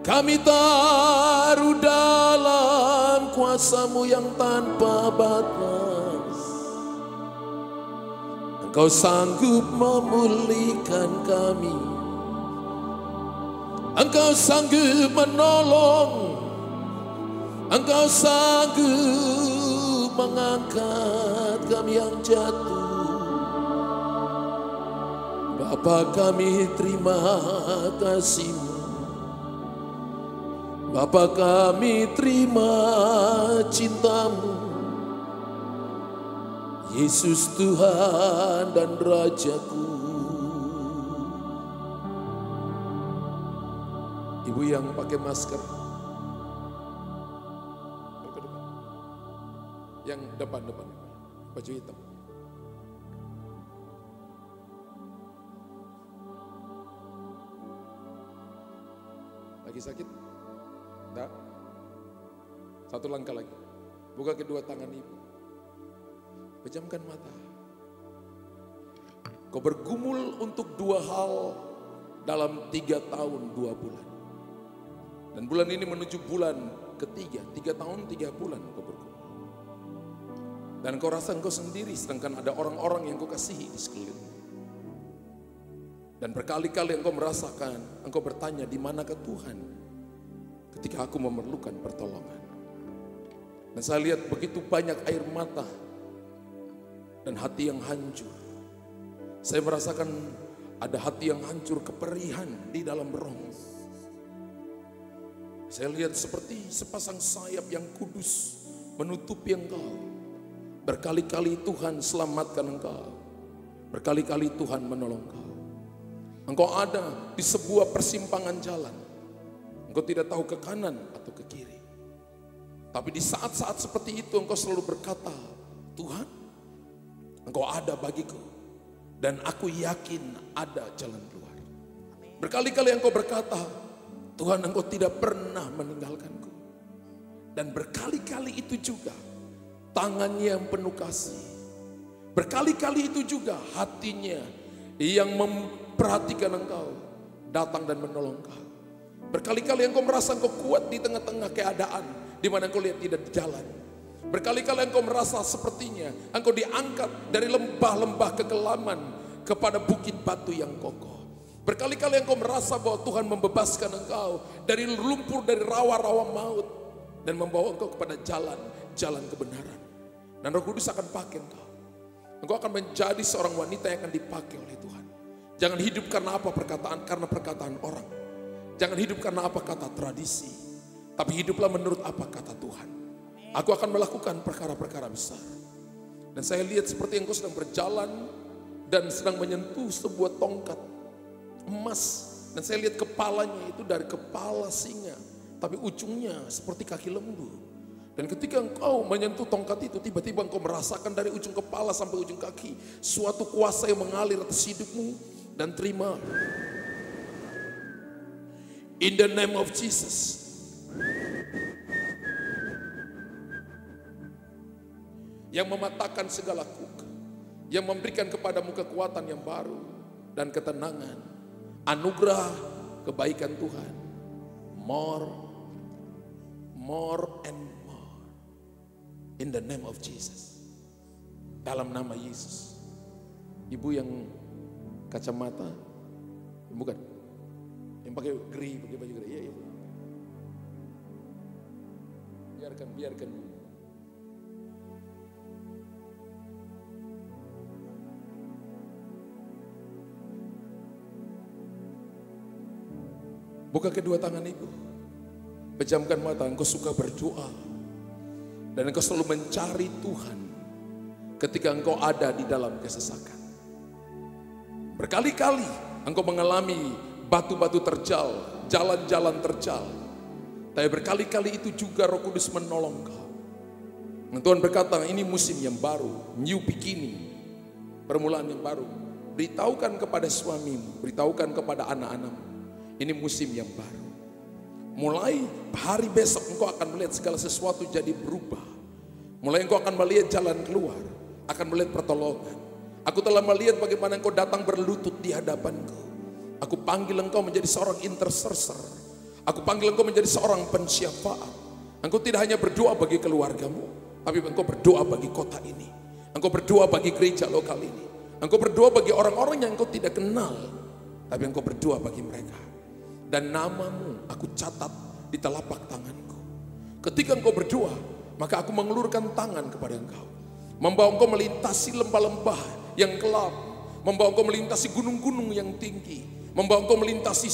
Kami taruh dalam kuasa-Mu yang tanpa batas. Engkau sanggup memulihkan kami. Engkau sanggup menolong. Engkau sanggup mengangkat kami yang jatuh. Bapa kami terima kasih-Mu. Bapa kami terima cinta-Mu. Yesus Tuhan dan Rajaku. Ibu yang pakai masker. Yang depan. Baju hitam. Lagi sakit? Enggak. Satu langkah lagi. Buka kedua tangan ibu. Pejamkan mata. Kau bergumul untuk 2 hal dalam 3 tahun 2 bulan. Dan bulan ini menuju bulan ketiga. 3 tahun 3 bulan kau bergumul. Dan kau rasa engkau sendiri, sedangkan ada orang-orang yang kau kasihi di sekelilingmu. Dan berkali-kali engkau merasakan, engkau bertanya, di manakah Tuhan ketika aku memerlukan pertolongan. Dan saya lihat begitu banyak air mata dan hati yang hancur. Saya merasakan ada hati yang hancur, keperihan di dalam roh. Saya lihat seperti sepasang sayap yang kudus menutupi engkau. Berkali-kali Tuhan selamatkan engkau. Berkali-kali Tuhan menolong engkau. Engkau ada di sebuah persimpangan jalan. Engkau tidak tahu ke kanan atau ke kiri. Tapi di saat-saat seperti itu engkau selalu berkata, Tuhan, Engkau ada bagiku. Dan aku yakin ada jalan keluar. Berkali-kali engkau berkata, Tuhan, Engkau tidak pernah meninggalkanku. Dan berkali-kali itu juga tangannya yang penuh kasih. Berkali-kali itu juga hatinya yang memperhatikan engkau, datang dan menolong engkau. Berkali-kali engkau merasa engkau kuat di tengah-tengah keadaan di mana engkau lihat tidak jalan. Berkali-kali engkau merasa sepertinya engkau diangkat dari lembah-lembah kekelaman kepada bukit batu yang kokoh. Berkali-kali engkau merasa bahwa Tuhan membebaskan engkau dari lumpur, dari rawa-rawa maut, dan membawa engkau kepada jalan kebenaran. Dan Roh Kudus akan pakai engkau. Engkau akan menjadi seorang wanita yang akan dipakai oleh Tuhan. Jangan hidup karena apa perkataan, karena perkataan orang. Jangan hidup karena apa kata tradisi. Tapi hiduplah menurut apa kata Tuhan. Aku akan melakukan perkara-perkara besar. Dan saya lihat seperti engkau sedang berjalan dan sedang menyentuh sebuah tongkat emas. Dan saya lihat kepalanya itu dari kepala singa, tapi ujungnya seperti kaki lembu. Dan ketika engkau menyentuh tongkat itu, tiba-tiba engkau merasakan dari ujung kepala sampai ujung kaki suatu kuasa yang mengalir atas hidupmu. Dan terima, in the name of Jesus. Yang mematahkan segala kuka, yang memberikan kepadamu kekuatan yang baru dan ketenangan, anugerah kebaikan Tuhan, more and more, in the name of Jesus. Dalam nama Yesus. Ibu yang kacamata, bukan, yang pakai baju geri, iya. Biarkan. Buka kedua tangan ibu. Pejamkan mata, engkau suka berdoa. Dan engkau selalu mencari Tuhan ketika engkau ada di dalam kesesakan. Berkali-kali engkau mengalami batu-batu terjal, jalan-jalan terjal. Tapi berkali-kali itu juga Roh Kudus menolong engkau. Dan Tuhan berkata, ini musim yang baru, new beginning, permulaan yang baru. Beritahukan kepada suamimu, beritahukan kepada anak-anakmu. Ini musim yang baru. Mulai hari besok engkau akan melihat segala sesuatu jadi berubah. Mulai engkau akan melihat jalan keluar, akan melihat pertolongan. Aku telah melihat bagaimana engkau datang berlutut di hadapanku. Aku panggil engkau menjadi seorang intercessor. Aku panggil engkau menjadi seorang pensyafaat. Engkau tidak hanya berdoa bagi keluargamu, tapi engkau berdoa bagi kota ini. Engkau berdoa bagi gereja lokal ini. Engkau berdoa bagi orang-orang yang engkau tidak kenal, tapi engkau berdoa bagi mereka. Dan namamu aku catat di telapak tanganku. Ketika engkau berdoa, maka aku mengulurkan tangan kepada engkau, membawa engkau melintasi lembah-lembah yang gelap, membawa engkau melintasi gunung-gunung yang tinggi, membawa engkau melintasi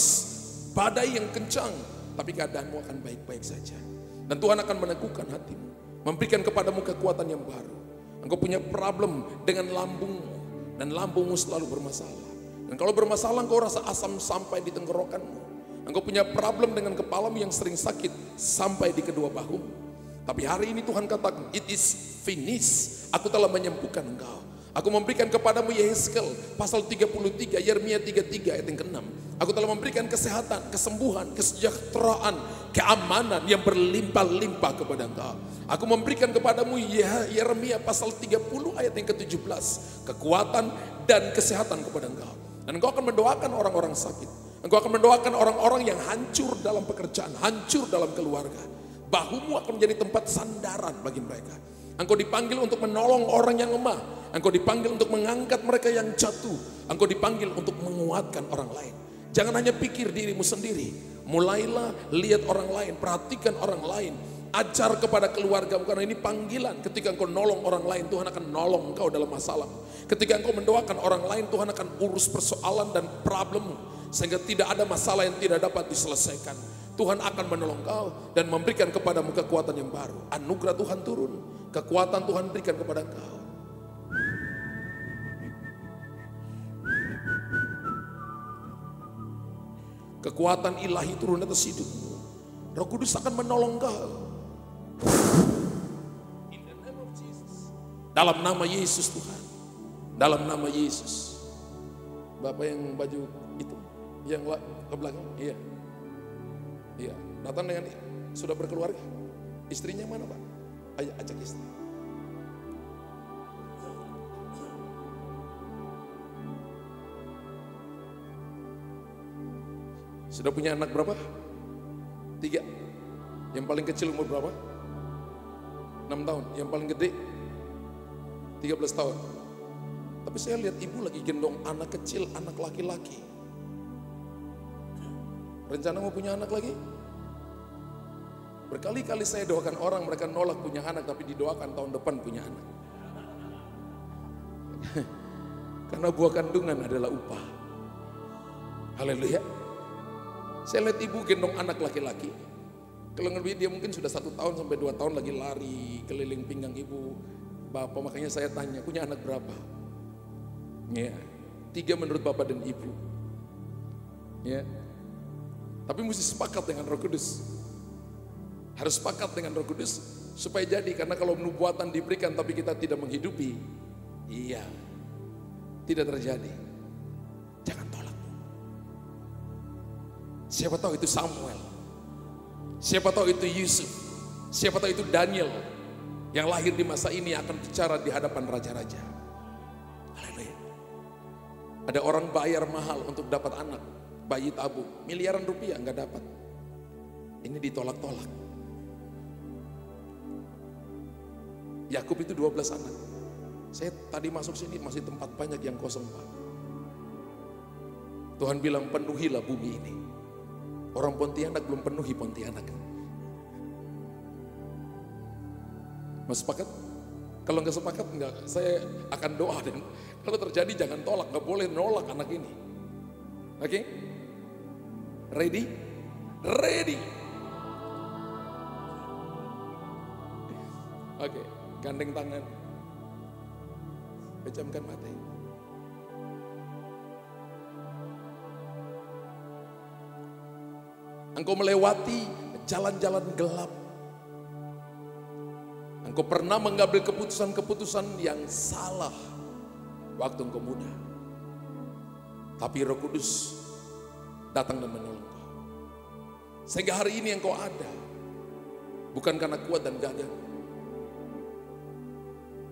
badai yang kencang, tapi keadaanmu akan baik-baik saja. Dan Tuhan akan meneguhkan hatimu, memberikan kepadamu kekuatan yang baru. Engkau punya problem dengan lambungmu, dan lambungmu selalu bermasalah. Dan kalau bermasalah engkau rasa asam sampai di tenggorokanmu. Engkau punya problem dengan kepalamu yang sering sakit sampai di kedua bahumu. Tapi hari ini Tuhan katakan, it is finished. Aku telah menyembuhkan engkau. Aku memberikan kepadamu Yehezkel pasal 33, Yeremia 33 ayat yang ke-6. Aku telah memberikan kesehatan, kesembuhan, kesejahteraan, keamanan yang berlimpah-limpah kepada engkau. Aku memberikan kepadamu Yeremia pasal 30 ayat yang ke-17, kekuatan dan kesehatan kepada engkau. Dan engkau akan mendoakan orang-orang sakit. Engkau akan mendoakan orang-orang yang hancur dalam pekerjaan, hancur dalam keluarga. Bahumu akan menjadi tempat sandaran bagi mereka. Engkau dipanggil untuk menolong orang yang lemah. Engkau dipanggil untuk mengangkat mereka yang jatuh. Engkau dipanggil untuk menguatkan orang lain. Jangan hanya pikir dirimu sendiri. Mulailah lihat orang lain, perhatikan orang lain. Ajar kepada keluargamu, karena ini panggilan. Ketika engkau nolong orang lain, Tuhan akan nolong engkau dalam masalah. Ketika engkau mendoakan orang lain, Tuhan akan urus persoalan dan problemmu, sehingga tidak ada masalah yang tidak dapat diselesaikan. Tuhan akan menolong engkau dan memberikan kepadamu kekuatan yang baru. Anugerah Tuhan turun, kekuatan Tuhan berikan kepada engkau. Kekuatan ilahi turun atas hidupmu. Roh Kudus akan menolong engkau. In the name of Jesus. Dalam nama Yesus Tuhan. Dalam nama Yesus. Bapak yang baju itu, yang ke belakang, iya. Iya, datang dengan sudah berkeluarga. Istrinya mana, Pak? Ayo ajak istri. Sudah punya anak berapa? 3. Yang paling kecil umur berapa? 6 tahun. Yang paling gede 13 tahun. Tapi saya lihat ibu lagi gendong anak kecil, anak laki-laki. Rencana mau punya anak lagi? Berkali-kali saya doakan orang, mereka nolak punya anak, tapi didoakan tahun depan punya anak. Karena buah kandungan adalah upah. Haleluya. Saya lihat ibu gendong anak laki-laki. Kalau lebih dia mungkin sudah 1 tahun sampai 2 tahun lagi lari keliling pinggang ibu. Bapak, makanya saya tanya, punya anak berapa? Ya, 3 menurut Bapak dan Ibu. Ya, tapi mesti sepakat dengan Roh Kudus. Harus sepakat dengan Roh Kudus supaya jadi. Karena kalau nubuatan diberikan tapi kita tidak menghidupi, iya, tidak terjadi. Jangan tolak. Siapa tahu itu Samuel, siapa tahu itu Yusuf, siapa tahu itu Daniel yang lahir di masa ini akan bicara di hadapan raja-raja. Haleluya. Ada orang bayar mahal untuk dapat anak, bayi tabung, miliaran rupiah nggak dapat. Ini ditolak-tolak. Yakub itu 12 anak. Saya tadi masuk sini masih tempat banyak yang kosong, Pak. Tuhan bilang penuhilah bumi ini. Orang Pontianak belum penuhi Pontianak. Mas sepakat? Kalau nggak sepakat, enggak, saya akan doa dan kalau terjadi jangan tolak, nggak boleh nolak anak ini. Oke? Ready? Ready. Oke, gandeng tangan. Pejamkan mata. Engkau melewati jalan-jalan gelap. Engkau pernah mengambil keputusan-keputusan yang salah waktu engkau muda. Tapi Roh Kudus datang dan menolong engkau. Sehingga hari ini engkau ada. Bukan karena kuat dan gagah.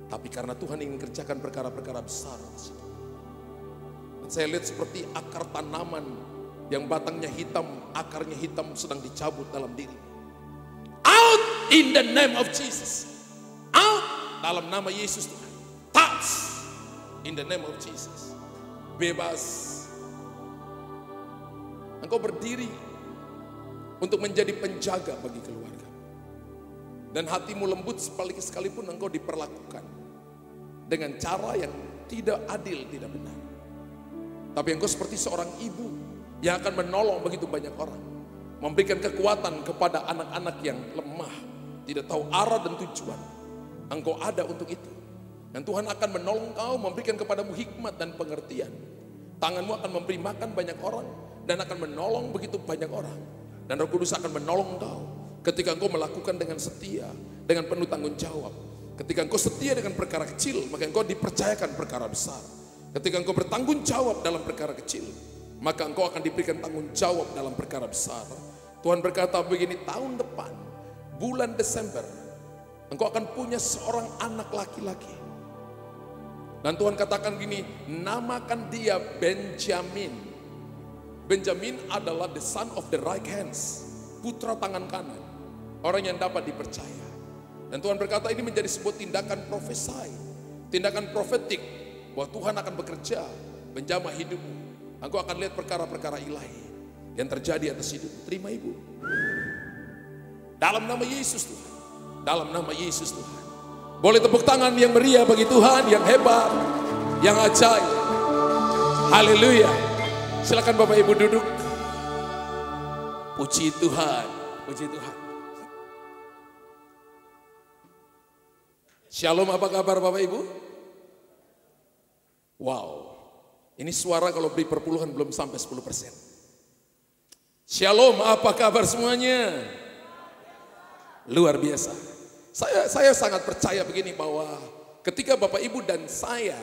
Tapi karena Tuhan ingin kerjakan perkara-perkara besar. Dan saya lihat seperti akar tanaman yang batangnya hitam, akarnya hitam sedang dicabut dalam diri. Out in the name of Jesus. Out dalam nama Yesus Tuhan. Touch in the name of Jesus. Bebas. Engkau berdiri untuk menjadi penjaga bagi keluarga. Dan hatimu lembut sekalipun engkau diperlakukan dengan cara yang tidak adil, tidak benar. Tapi engkau seperti seorang ibu yang akan menolong begitu banyak orang. Memberikan kekuatan kepada anak-anak yang lemah, tidak tahu arah dan tujuan. Engkau ada untuk itu. Dan Tuhan akan menolong kau, memberikan kepadamu hikmat dan pengertian. Tanganmu akan memberi makan banyak orang dan akan menolong begitu banyak orang. Dan Roh Kudus akan menolong kau ketika engkau melakukan dengan setia, dengan penuh tanggung jawab. Ketika engkau setia dengan perkara kecil, maka engkau dipercayakan perkara besar. Ketika engkau bertanggung jawab dalam perkara kecil, maka engkau akan diberikan tanggung jawab dalam perkara besar. Tuhan berkata begini, tahun depan, bulan Desember, engkau akan punya seorang anak laki-laki. Dan Tuhan katakan gini, namakan dia Benjamin. Benjamin adalah the son of the right hands, putra tangan kanan, orang yang dapat dipercaya. Dan Tuhan berkata ini menjadi sebuah tindakan profesi, tindakan profetik, bahwa Tuhan akan bekerja menjamah hidupmu. Engkau akan lihat perkara-perkara ilahi yang terjadi atas hidup. Terima ibu. Dalam nama Yesus Tuhan. Dalam nama Yesus Tuhan. Boleh tepuk tangan yang meriah bagi Tuhan, yang hebat, yang ajaib. Haleluya. Silakan Bapak Ibu duduk. Puji Tuhan. Puji Tuhan. Shalom, apa kabar Bapak Ibu? Wow. Ini suara kalau beri perpuluhan belum sampai 10%. Shalom, apa kabar semuanya? Luar biasa. Saya sangat percaya begini bahwa ketika Bapak Ibu dan saya,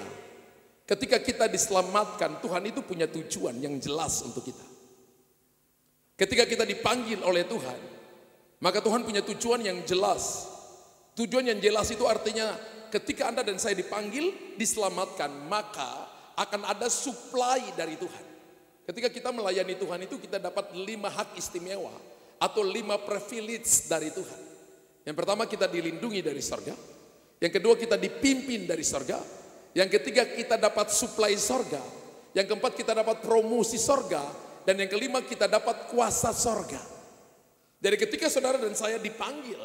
ketika kita diselamatkan, Tuhan itu punya tujuan yang jelas untuk kita. Ketika kita dipanggil oleh Tuhan, maka Tuhan punya tujuan yang jelas. Tujuan yang jelas itu artinya ketika Anda dan saya dipanggil, diselamatkan, maka akan ada supply dari Tuhan. Ketika kita melayani Tuhan itu kita dapat 5 hak istimewa atau 5 privilege dari Tuhan. Yang pertama kita dilindungi dari sorga. Yang kedua kita dipimpin dari sorga. Yang ketiga kita dapat supply sorga. Yang keempat kita dapat promosi sorga. Dan yang kelima kita dapat kuasa sorga. Jadi ketika saudara dan saya dipanggil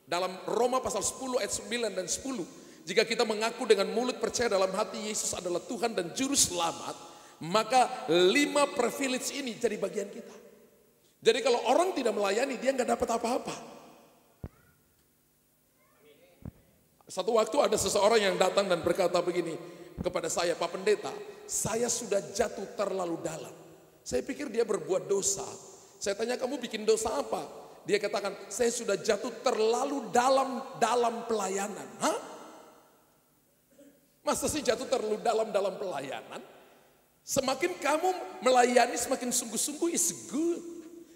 dalam Roma pasal 10 ayat 9 dan 10. Jika kita mengaku dengan mulut percaya dalam hati Yesus adalah Tuhan dan Juru Selamat, maka 5 privilege ini jadi bagian kita. Jadi kalau orang tidak melayani, dia nggak dapat apa-apa. Satu waktu ada seseorang yang datang dan berkata begini kepada saya, Pak Pendeta, saya sudah jatuh terlalu dalam. Saya pikir dia berbuat dosa. Saya tanya, kamu bikin dosa apa? Dia katakan, saya sudah jatuh terlalu dalam pelayanan. Hah? Masa sih jatuh terlalu dalam pelayanan? Semakin kamu melayani semakin sungguh-sungguh is good.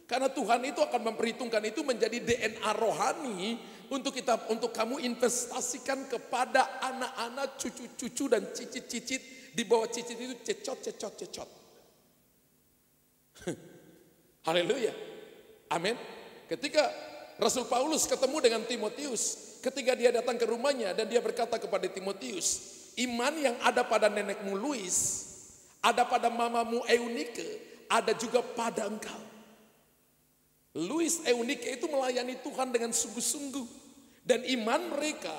Karena Tuhan itu akan memperhitungkan itu menjadi DNA rohani untuk kamu investasikan kepada anak-anak, cucu-cucu dan cicit-cicit. Di bawah cicit itu cecot. Haleluya. Amin. Ketika Rasul Paulus ketemu dengan Timotius, ketika dia datang ke rumahnya dan dia berkata kepada Timotius, iman yang ada pada nenekmu Luis, ada pada mamamu Eunike, ada juga pada engkau. Luis Eunike itu melayani Tuhan dengan sungguh-sungguh. Dan iman mereka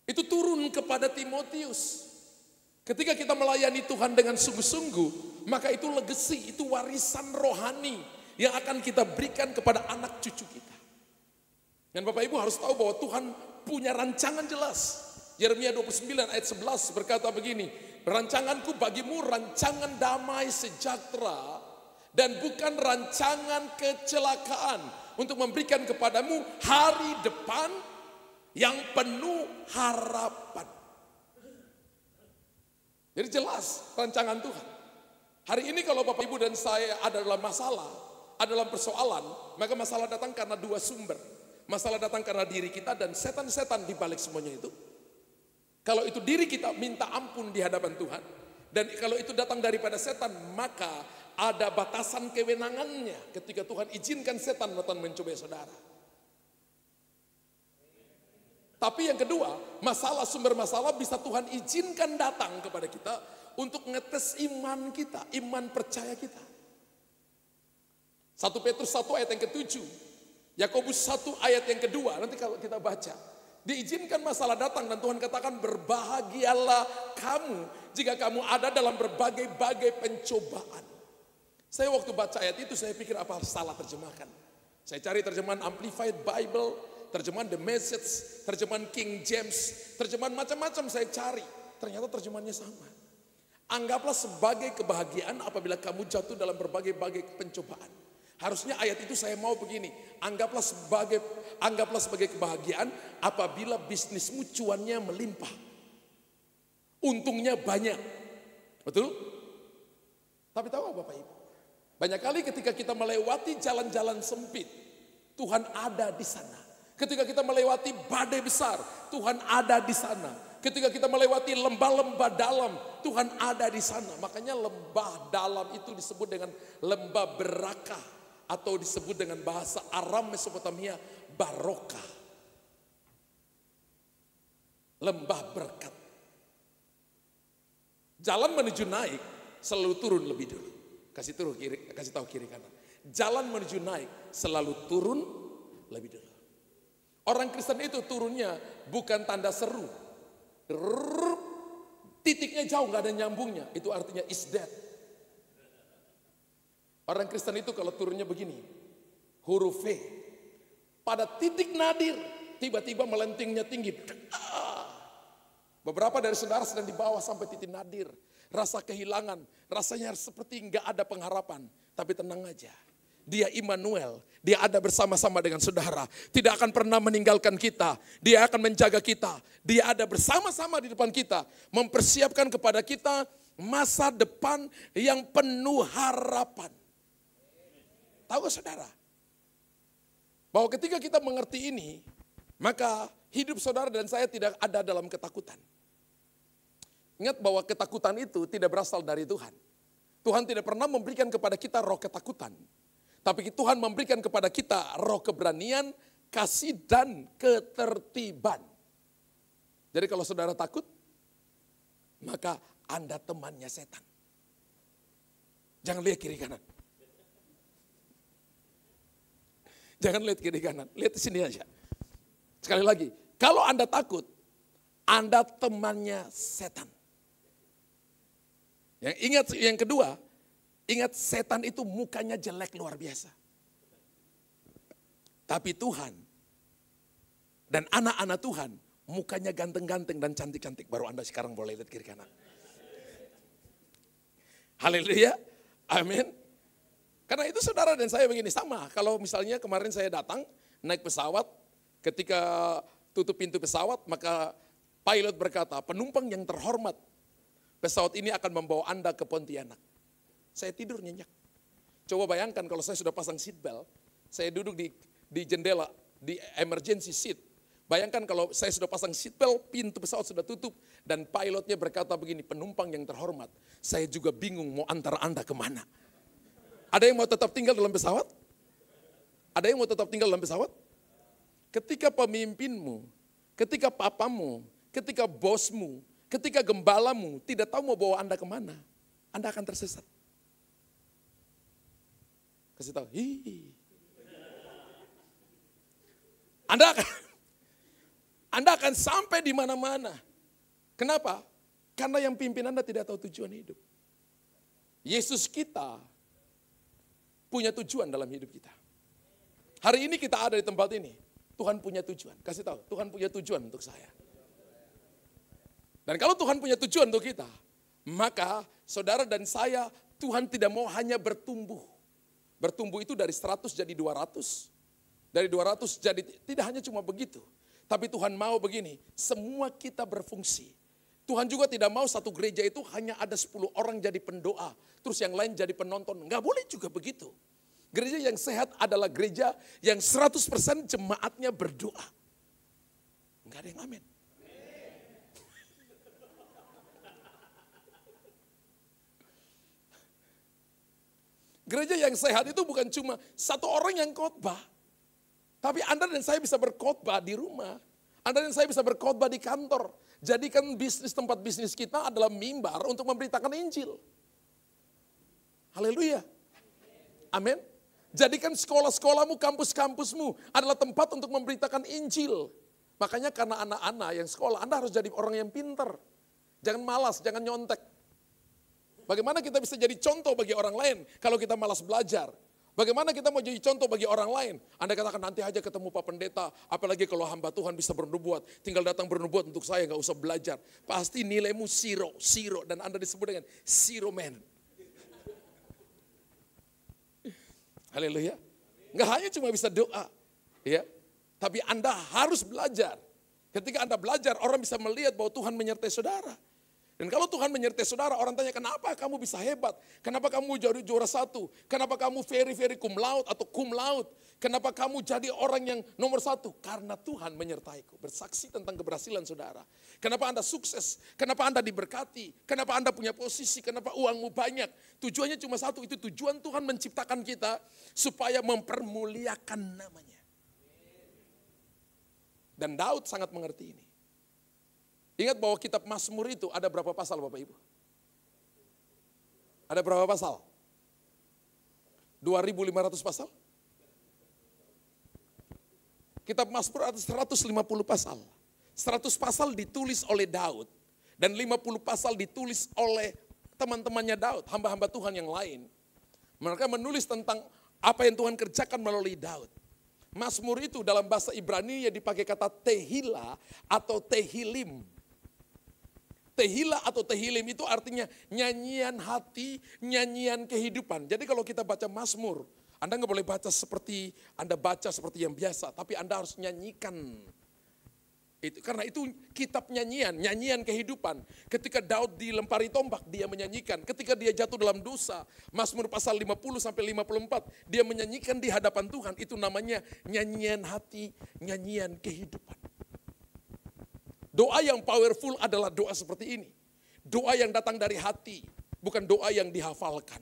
itu turun kepada Timotius. Ketika kita melayani Tuhan dengan sungguh-sungguh, maka itu legacy, itu warisan rohani yang akan kita berikan kepada anak cucu kita. Dan Bapak Ibu harus tahu bahwa Tuhan punya rancangan jelas. Yeremia 29 ayat 11 berkata begini, rancanganku bagimu rancangan damai sejahtera dan bukan rancangan kecelakaan, untuk memberikan kepadamu hari depan yang penuh harapan. Jadi jelas rancangan Tuhan. Hari ini kalau Bapak Ibu dan saya ada dalam masalah, ada dalam persoalan, maka masalah datang karena 2 sumber. Masalah datang karena diri kita dan setan-setan di balik semuanya itu. Kalau itu diri kita minta ampun di hadapan Tuhan. Dan kalau itu datang daripada setan, maka ada batasan kewenangannya ketika Tuhan izinkan setan datang mencobai saudara. Tapi yang kedua, sumber masalah bisa Tuhan izinkan datang kepada kita untuk ngetes iman kita, iman percaya kita. 1 Petrus 1 ayat yang ke-7, Yakobus 1 ayat yang kedua, nanti kalau kita baca. Diizinkan masalah datang dan Tuhan katakan berbahagialah kamu jika kamu ada dalam berbagai-bagai pencobaan. Saya waktu baca ayat itu saya pikir apa salah terjemahkan. Saya cari terjemahan Amplified Bible, terjemahan The Message, terjemahan King James, terjemahan macam-macam saya cari. Ternyata terjemahannya sama. Anggaplah sebagai kebahagiaan apabila kamu jatuh dalam berbagai-bagai pencobaan. Harusnya ayat itu saya mau begini, anggaplah sebagai kebahagiaan apabila bisnismu cuannya melimpah. Untungnya banyak. Betul? Tapi tahu apa Bapak Ibu? Banyak kali ketika kita melewati jalan-jalan sempit, Tuhan ada di sana. Ketika kita melewati badai besar, Tuhan ada di sana. Ketika kita melewati lembah-lembah dalam, Tuhan ada di sana. Makanya lembah dalam itu disebut dengan lembah berakah. Atau disebut dengan bahasa Aram Mesopotamia Barokah. Lembah berkat. Jalan menuju naik selalu turun lebih dulu. Kasih tahu kiri kanan. Jalan menuju naik selalu turun lebih dulu. Orang Kristen itu turunnya bukan tanda seru. Titiknya jauh, nggak ada nyambungnya. Itu artinya is dead. Orang Kristen itu kalau turunnya begini, huruf V. Pada titik nadir, tiba-tiba melentingnya tinggi. Beberapa dari saudara sedang di bawah sampai titik nadir. Rasa kehilangan, rasanya seperti nggak ada pengharapan. Tapi tenang aja, Dia Immanuel, Dia ada bersama-sama dengan saudara. Tidak akan pernah meninggalkan kita. Dia akan menjaga kita. Dia ada bersama-sama di depan kita. Mempersiapkan kepada kita masa depan yang penuh harapan. Tahu gak saudara? Bahwa ketika kita mengerti ini, maka hidup saudara dan saya tidak ada dalam ketakutan. Ingat bahwa ketakutan itu tidak berasal dari Tuhan. Tuhan tidak pernah memberikan kepada kita roh ketakutan. Tapi Tuhan memberikan kepada kita roh keberanian, kasih dan ketertiban. Jadi kalau saudara takut, maka Anda temannya setan. Jangan lihat kiri kanan. Jangan lihat kiri kanan, lihat di sini aja. Sekali lagi, kalau Anda takut, Anda temannya setan. Yang kedua, ingat setan itu mukanya jelek luar biasa. Tapi Tuhan dan anak-anak Tuhan mukanya ganteng-ganteng dan cantik-cantik. Baru Anda sekarang boleh lihat kiri kanan. Haleluya, amin. Karena itu saudara dan saya begini sama. Kalau misalnya kemarin saya datang naik pesawat, ketika tutup pintu pesawat maka pilot berkata, penumpang yang terhormat, pesawat ini akan membawa Anda ke Pontianak. Saya tidur nyenyak. Coba bayangkan kalau saya sudah pasang seat belt, saya duduk di jendela, di emergency seat. Bayangkan kalau saya sudah pasang seat belt, pintu pesawat sudah tutup, dan pilotnya berkata begini, penumpang yang terhormat, saya juga bingung mau antar Anda kemana. Ada yang mau tetap tinggal dalam pesawat? Ada yang mau tetap tinggal dalam pesawat? Ketika pemimpinmu, ketika papamu, ketika bosmu, ketika gembalamu tidak tahu mau bawa Anda kemana, Anda akan tersesat. Kasih tahu, Anda akan sampai di mana-mana. Kenapa? Karena yang pimpin Anda tidak tahu tujuan hidup. Yesus kita punya tujuan dalam hidup kita. Hari ini kita ada di tempat ini. Tuhan punya tujuan. Kasih tahu, Tuhan punya tujuan untuk saya. Dan kalau Tuhan punya tujuan untuk kita, maka saudara dan saya, Tuhan tidak mau hanya bertumbuh. Bertumbuh itu dari 100 jadi 200. Dari 200 jadi, tidak hanya cuma begitu. Tapi Tuhan mau begini, semua kita berfungsi. Tuhan juga tidak mau satu gereja itu hanya ada 10 orang jadi pendoa, terus yang lain jadi penonton. Enggak boleh juga begitu. Gereja yang sehat adalah gereja yang 100% jemaatnya berdoa. Enggak ada yang amin. Gereja yang sehat itu bukan cuma satu orang yang khotbah. Tapi Anda dan saya bisa berkhotbah di rumah. Anda dan saya bisa berkhotbah di kantor. Jadikan tempat bisnis kita adalah mimbar untuk memberitakan Injil. Haleluya. Amin. Jadikan sekolah-sekolahmu, kampus-kampusmu adalah tempat untuk memberitakan Injil. Makanya karena anak-anak yang sekolah, Anda harus jadi orang yang pintar. Jangan malas, jangan nyontek. Bagaimana kita bisa jadi contoh bagi orang lain kalau kita malas belajar? Bagaimana kita mau jadi contoh bagi orang lain? Anda katakan nanti aja ketemu Pak Pendeta, apalagi kalau hamba Tuhan bisa bernubuat, tinggal datang bernubuat untuk saya, nggak usah belajar. Pasti nilaimu zero, dan Anda disebut dengan zero man. Haleluya. Nggak hanya cuma bisa doa, ya. Tapi Anda harus belajar. Ketika Anda belajar, orang bisa melihat bahwa Tuhan menyertai saudara. Dan kalau Tuhan menyertai saudara, orang tanya, kenapa kamu bisa hebat? Kenapa kamu jadi juara 1? Kenapa kamu very cum laude atau cum laude? Kenapa kamu jadi orang yang nomor 1? Karena Tuhan menyertaiku. Bersaksi tentang keberhasilan saudara. Kenapa Anda sukses? Kenapa Anda diberkati? Kenapa Anda punya posisi? Kenapa uangmu banyak? Tujuannya cuma satu, itu tujuan Tuhan menciptakan kita supaya mempermuliakan namanya. Dan Daud sangat mengerti ini. Ingat bahwa kitab Mazmur itu ada berapa pasal Bapak Ibu? Ada berapa pasal? 2.500 pasal? Kitab Mazmur ada 150 pasal. 100 pasal ditulis oleh Daud. Dan 50 pasal ditulis oleh teman-temannya Daud, hamba-hamba Tuhan yang lain. Mereka menulis tentang apa yang Tuhan kerjakan melalui Daud. Mazmur itu dalam bahasa Ibrani ya dipakai kata tehila atau tehilim. Tehila atau tehilim itu artinya nyanyian hati, nyanyian kehidupan. Jadi kalau kita baca Mazmur, Anda nggak boleh baca seperti Anda baca seperti yang biasa, tapi Anda harus nyanyikan. Itu karena itu kitab nyanyian kehidupan. Ketika Daud dilempari tombak, dia menyanyikan. Ketika dia jatuh dalam dosa, Mazmur pasal 50 sampai 54, dia menyanyikan di hadapan Tuhan. Itu namanya nyanyian hati, nyanyian kehidupan. Doa yang powerful adalah doa seperti ini. Doa yang datang dari hati, bukan doa yang dihafalkan.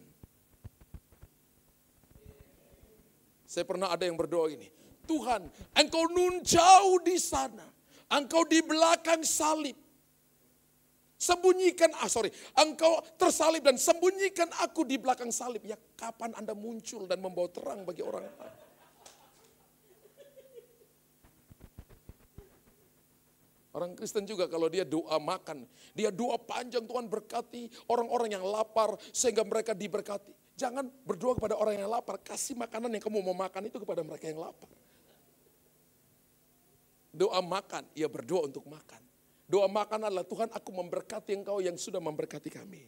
Saya pernah ada yang berdoa gini, Tuhan, Engkau nun jauh di sana. Engkau di belakang salib. Engkau tersalib dan sembunyikan aku di belakang salib. Ya kapan Anda muncul dan membawa terang bagi orang lain? Orang Kristen juga kalau dia doa makan, dia doa panjang, Tuhan berkati orang-orang yang lapar sehingga mereka diberkati. Jangan berdoa kepada orang yang lapar, kasih makanan yang kamu mau makan itu kepada mereka yang lapar. Doa makan, ia berdoa untuk makan. Doa makan adalah Tuhan aku memberkati engkau yang sudah memberkati kami.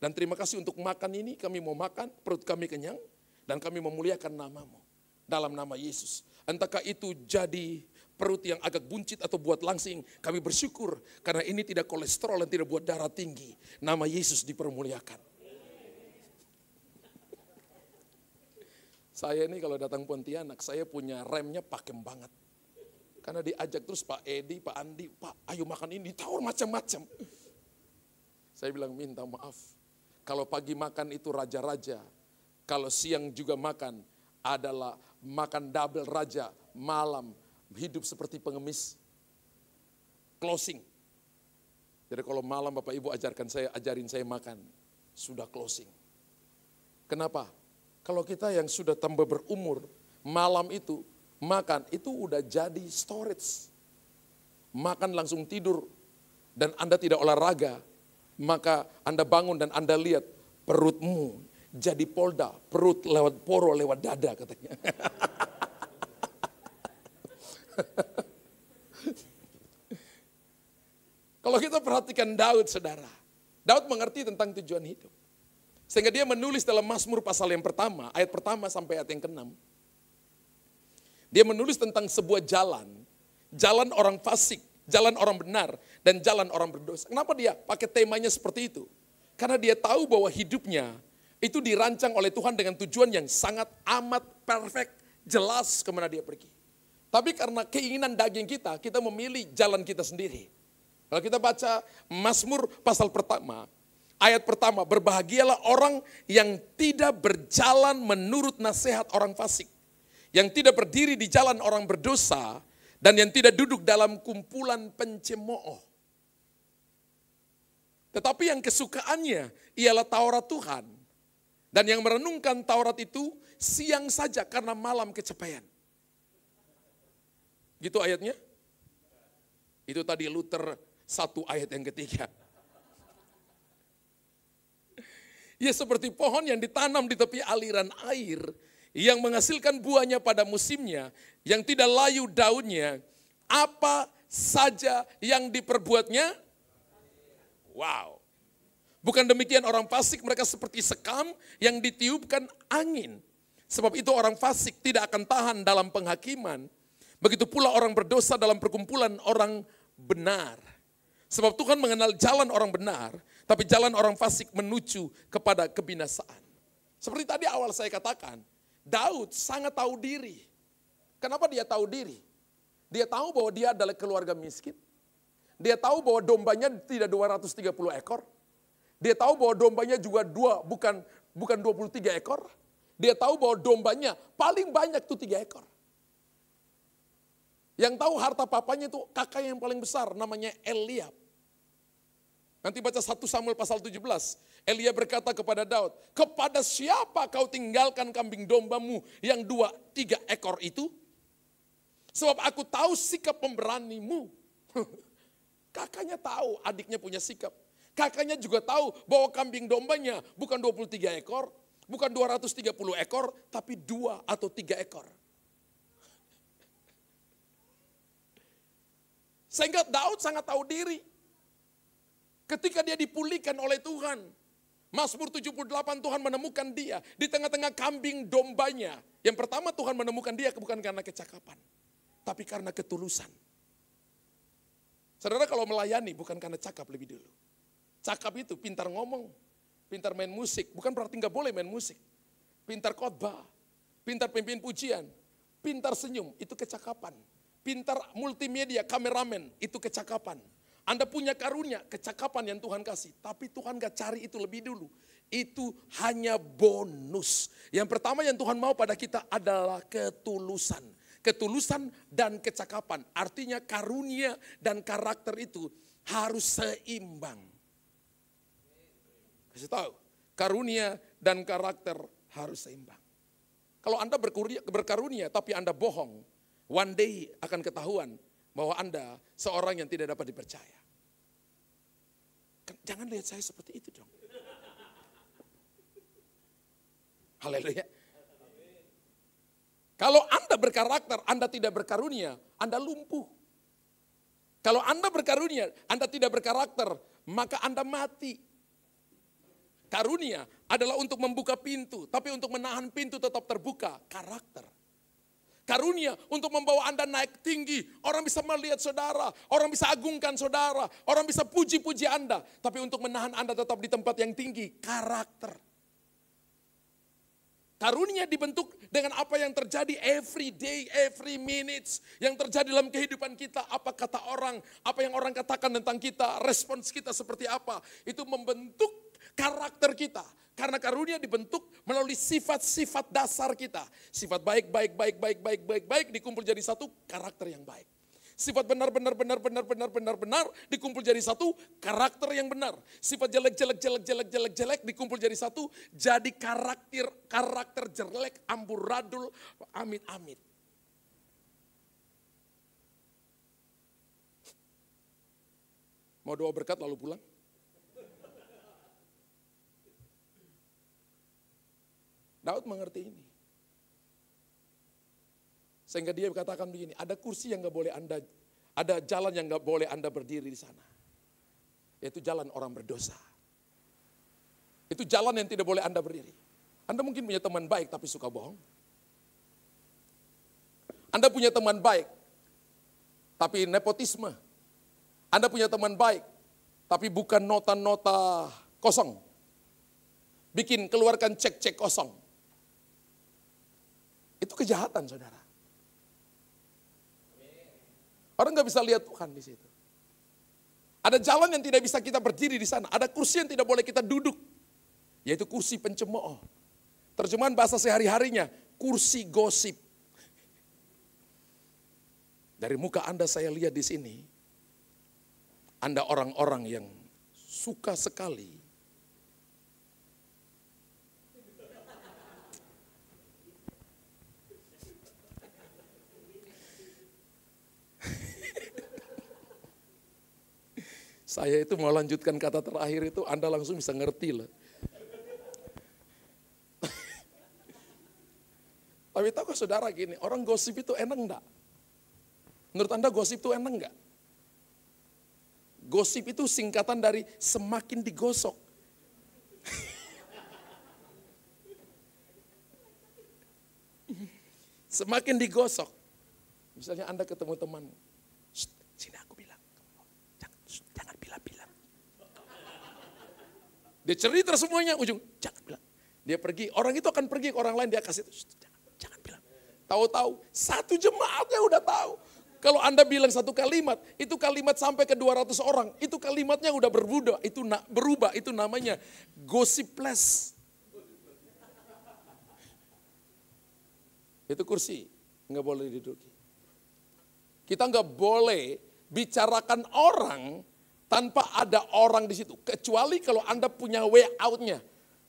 Dan terima kasih untuk makan ini, kami mau makan, perut kami kenyang, dan kami memuliakan namamu. Dalam nama Yesus. Entahkah itu jadi perut yang agak buncit atau buat langsing, kami bersyukur karena ini tidak kolesterol dan tidak buat darah tinggi. Nama Yesus dipermuliakan. Saya ini kalau datang Pontianak, saya punya remnya pakem banget. Karena diajak terus Pak Edi, Pak Andi, Pak ayo makan ini, ditawar macam-macam. Saya bilang minta maaf. Kalau pagi makan itu raja-raja, kalau siang juga makan adalah makan double raja, malam hidup seperti pengemis. Closing. Jadi kalau malam Bapak Ibu ajarin saya makan, sudah closing. Kenapa? Kalau kita yang sudah tambah berumur, malam itu makan itu udah jadi storage. Makan langsung tidur dan Anda tidak olahraga, maka Anda bangun dan Anda lihat perutmu jadi polda, perut lewat poro, lewat dada katanya. Kalau kita perhatikan Daud, saudara, Daud mengerti tentang tujuan hidup. Sehingga dia menulis dalam Mazmur pasal yang pertama, ayat pertama sampai ayat yang ke-6. Dia menulis tentang sebuah jalan orang fasik, jalan orang benar, dan jalan orang berdosa. Kenapa dia pakai temanya seperti itu? Karena dia tahu bahwa hidupnya itu dirancang oleh Tuhan dengan tujuan yang sangat amat perfect, jelas kemana dia pergi. Tapi karena keinginan daging kita memilih jalan kita sendiri. Kalau kita baca Mazmur pasal pertama, ayat pertama, berbahagialah orang yang tidak berjalan menurut nasihat orang fasik. Yang tidak berdiri di jalan orang berdosa, dan yang tidak duduk dalam kumpulan pencemooh. Tetapi yang kesukaannya ialah Taurat Tuhan. Dan yang merenungkan Taurat itu siang saja karena malam kecapean. Gitu ayatnya. Itu tadi Luther 1 ayat yang ketiga. Ya seperti pohon yang ditanam di tepi aliran air, yang menghasilkan buahnya pada musimnya, yang tidak layu daunnya, apa saja yang diperbuatnya. Wow. Bukan demikian orang fasik, mereka seperti sekam yang ditiupkan angin. Sebab itu orang fasik tidak akan tahan dalam penghakiman. Begitu pula orang berdosa dalam perkumpulan orang benar. Sebab Tuhan mengenal jalan orang benar, tapi jalan orang fasik menuju kepada kebinasaan. Seperti tadi awal saya katakan, Daud sangat tahu diri. Kenapa dia tahu diri? Dia tahu bahwa dia adalah keluarga miskin. Dia tahu bahwa dombanya tidak 230 ekor. Dia tahu bahwa dombanya juga bukan 23 ekor. Dia tahu bahwa dombanya paling banyak itu 3 ekor. Yang tahu harta papanya itu kakaknya yang paling besar, namanya Eliab. Nanti baca 1 Samuel pasal 17. Eliab berkata kepada Daud, kepada siapa kau tinggalkan kambing dombamu yang 2-3 ekor itu? Sebab aku tahu sikap pemberanimu. Kakaknya tahu adiknya punya sikap. Kakaknya juga tahu bahwa kambing dombanya bukan 23 ekor, bukan 230 ekor, tapi 2 atau 3 ekor. Sehingga Daud sangat tahu diri. Ketika dia dipulihkan oleh Tuhan, Mazmur 78 Tuhan menemukan dia di tengah-tengah kambing dombanya. Yang pertama Tuhan menemukan dia bukan karena kecakapan, tapi karena ketulusan. Saudara kalau melayani bukan karena cakap lebih dulu. Cakap itu pintar ngomong, pintar main musik, bukan berarti nggak boleh main musik. Pintar khotbah, pintar pimpin pujian, pintar senyum, itu kecakapan. Pintar multimedia, kameramen, itu kecakapan. Anda punya karunia, kecakapan yang Tuhan kasih. Tapi Tuhan gak cari itu lebih dulu. Itu hanya bonus. Yang pertama yang Tuhan mau pada kita adalah ketulusan. Ketulusan dan kecakapan. Artinya karunia dan karakter itu harus seimbang. Kasih tahu, karunia dan karakter harus seimbang. Kalau Anda berkarunia tapi Anda bohong, one day akan ketahuan bahwa Anda seorang yang tidak dapat dipercaya. Jangan lihat saya seperti itu dong. Haleluya. Kalau Anda berkarakter, Anda tidak berkarunia, Anda lumpuh. Kalau Anda berkarunia, Anda tidak berkarakter, maka Anda mati. Karunia adalah untuk membuka pintu, tapi untuk menahan pintu tetap terbuka, karakter. Karunia untuk membawa Anda naik tinggi. Orang bisa melihat saudara, orang bisa agungkan saudara, orang bisa puji-puji Anda. Tapi untuk menahan Anda tetap di tempat yang tinggi, karakter. Karunia dibentuk dengan apa yang terjadi every day, every minutes. Yang terjadi dalam kehidupan kita, apa kata orang, apa yang orang katakan tentang kita, respons kita seperti apa. Itu membentuk karakter kita. Karena karunia dibentuk melalui sifat-sifat dasar kita. Sifat baik dikumpul jadi satu, karakter yang baik. Sifat benar dikumpul jadi satu, karakter yang benar. Sifat jelek dikumpul jadi satu, jadi karakter jelek, amburadul, amit-amit. Mau doa berkat lalu pulang? Daud mengerti ini. Sehingga dia katakan begini, ada kursi yang gak boleh Anda, ada jalan yang gak boleh Anda berdiri di sana. Yaitu jalan orang berdosa. Itu jalan yang tidak boleh Anda berdiri. Anda mungkin punya teman baik tapi suka bohong. Anda punya teman baik tapi nepotisme. Anda punya teman baik tapi bukan nota-nota kosong. Keluarkan cek-cek kosong. Itu kejahatan, saudara. Orang gak bisa lihat Tuhan di situ. Ada jalan yang tidak bisa kita berdiri di sana. Ada kursi yang tidak boleh kita duduk. Yaitu kursi pencemooh. Terjemahan bahasa sehari-harinya, kursi gosip. Dari muka Anda saya lihat di sini, Anda orang-orang yang suka sekali Saya itu mau lanjutkan kata terakhir itu, Anda langsung bisa ngerti lah. Tapi tahu saudara gini, orang gosip itu enak enggak? Menurut Anda gosip itu enak enggak? Gosip itu singkatan dari semakin digosok. Semakin digosok. Misalnya Anda ketemu temanmu, sini aku bilang, jangan bilang-bilang. Dia cerita semuanya, ujung, jangan bilang. Dia pergi, orang itu akan pergi ke orang lain, dia kasih, jangan bilang. Tahu-tahu, satu jemaatnya udah tahu. Kalau Anda bilang satu kalimat, itu kalimat sampai ke 200 orang, itu kalimatnya udah berubah, itu namanya gossipless. Itu kursi, nggak boleh diduduki. Kita nggak boleh bicarakan orang tanpa ada orang di situ. Kecuali kalau Anda punya way out-nya.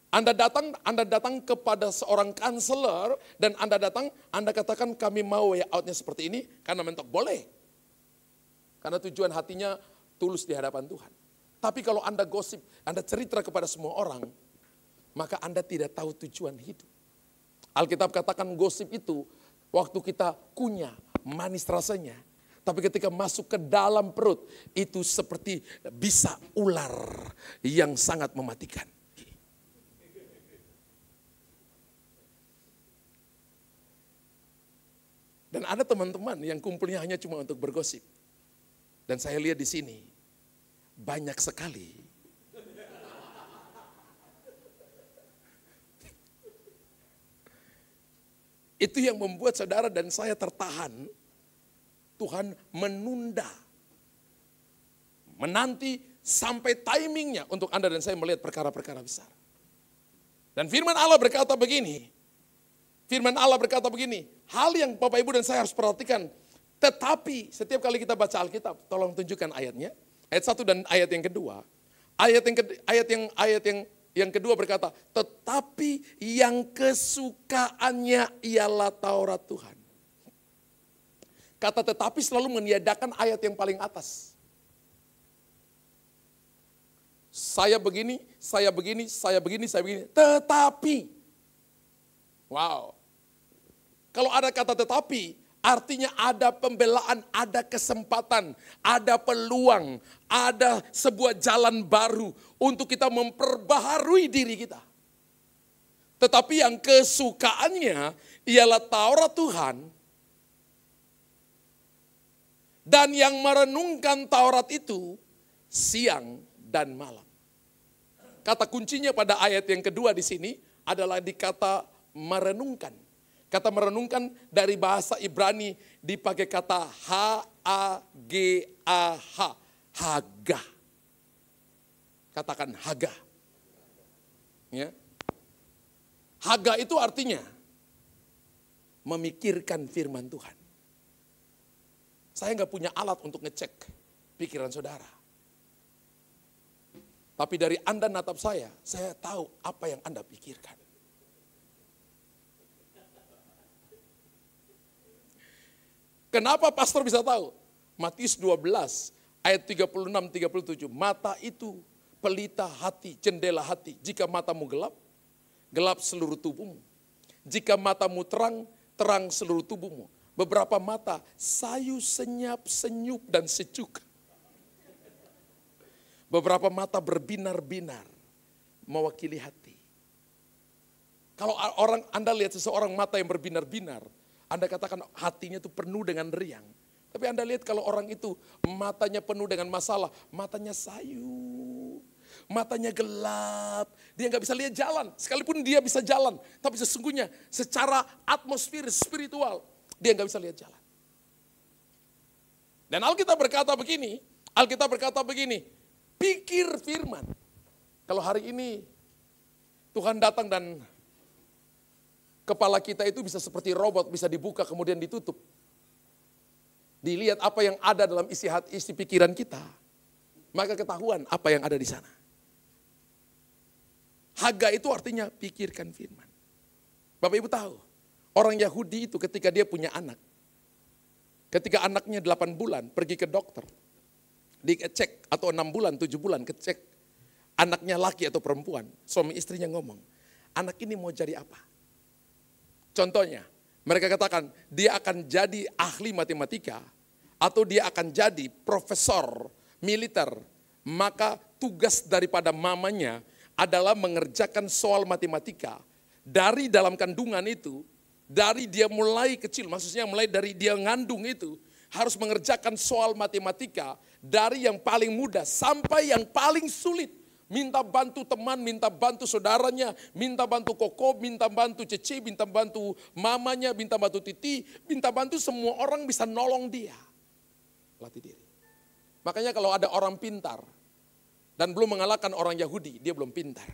Anda datang kepada seorang counselor dan Anda katakan kami mau way out-nya seperti ini, karena mentok boleh. Karena tujuan hatinya tulus di hadapan Tuhan. Tapi kalau Anda gosip, Anda cerita kepada semua orang, maka Anda tidak tahu tujuan hidup. Alkitab katakan gosip itu waktu kita kunyah, manis rasanya. Tapi ketika masuk ke dalam perut, itu seperti bisa ular yang sangat mematikan. Dan ada teman-teman yang kumpulnya hanya cuma untuk bergosip. Dan saya lihat di sini, banyak sekali. Itu yang membuat saudara dan saya tertahan. Tuhan menanti sampai timingnya untuk Anda dan saya melihat perkara-perkara besar. Dan firman Allah berkata begini, hal yang Bapak Ibu dan saya harus perhatikan, tetapi setiap kali kita baca Alkitab, tolong tunjukkan ayatnya, ayat 1 dan ayat yang kedua. Ayat yang kedua berkata, tetapi yang kesukaannya ialah Taurat Tuhan. Kata tetapi selalu meniadakan ayat yang paling atas. Saya begini, tetapi. Wow. Kalau ada kata tetapi, artinya ada pembelaan, ada kesempatan, ada peluang, ada sebuah jalan baru untuk kita memperbaharui diri kita. Tetapi yang kesukaannya ialah Taurat Tuhan. Dan yang merenungkan Taurat itu siang dan malam. Kata kuncinya pada ayat yang kedua di sini adalah di kata merenungkan. Kata merenungkan dari bahasa Ibrani dipakai kata H-A-G-A-H. Haga. Katakan haga. Ya. Haga itu artinya memikirkan firman Tuhan. Saya nggak punya alat untuk ngecek pikiran saudara. Tapi dari Anda natap saya tahu apa yang Anda pikirkan. Kenapa pastor bisa tahu? Matius 12 ayat 36-37. Mata itu pelita hati, jendela hati. Jika matamu gelap, gelap seluruh tubuhmu. Jika matamu terang, terang seluruh tubuhmu. Beberapa mata sayu, senyap, senyup, dan secuk. Beberapa mata berbinar-binar, mewakili hati. Kalau Anda lihat seseorang mata yang berbinar-binar, Anda katakan hatinya itu penuh dengan riang. Tapi Anda lihat kalau orang itu matanya penuh dengan masalah, matanya sayu, matanya gelap, dia nggak bisa lihat jalan. Sekalipun dia bisa jalan, tapi sesungguhnya secara atmosfer spiritual, dia nggak bisa lihat jalan. Dan Alkitab berkata begini, pikir firman. Kalau hari ini Tuhan datang dan kepala kita itu bisa seperti robot, bisa dibuka kemudian ditutup. Dilihat apa yang ada dalam isi pikiran kita, maka ketahuan apa yang ada di sana. Haga itu artinya pikirkan firman. Bapak Ibu tahu, orang Yahudi itu ketika dia punya anak, ketika anaknya 8 bulan pergi ke dokter, dicek atau 6 bulan, 7 bulan kecek anaknya laki atau perempuan. Suami istrinya ngomong, anak ini mau jadi apa? Contohnya, mereka katakan dia akan jadi ahli matematika atau dia akan jadi profesor militer. Maka tugas daripada mamanya adalah mengerjakan soal matematika dari dalam kandungan itu, dari dia mulai kecil, maksudnya mulai dari dia ngandung itu, harus mengerjakan soal matematika dari yang paling mudah sampai yang paling sulit. Minta bantu teman, minta bantu saudaranya, minta bantu koko, minta bantu cece, minta bantu mamanya, minta bantu titi, minta bantu semua orang bisa nolong dia. Latih diri. Makanya kalau ada orang pintar dan belum mengalahkan orang Yahudi, dia belum pintar.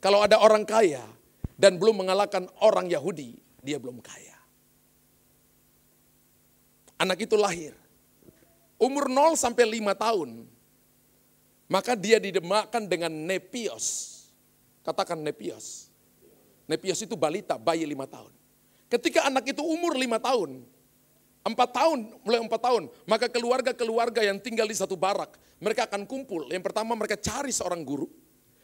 Kalau ada orang kaya dan belum mengalahkan orang Yahudi, dia belum kaya. Anak itu lahir. Umur 0 sampai 5 tahun. Maka dia dinamakan dengan Nepios. Katakan Nepios. Nepios itu balita, bayi 5 tahun. Ketika anak itu umur 5 tahun, 4 tahun, mulai 4 tahun, maka keluarga-keluarga yang tinggal di satu barak, mereka akan kumpul. Yang pertama mereka cari seorang guru.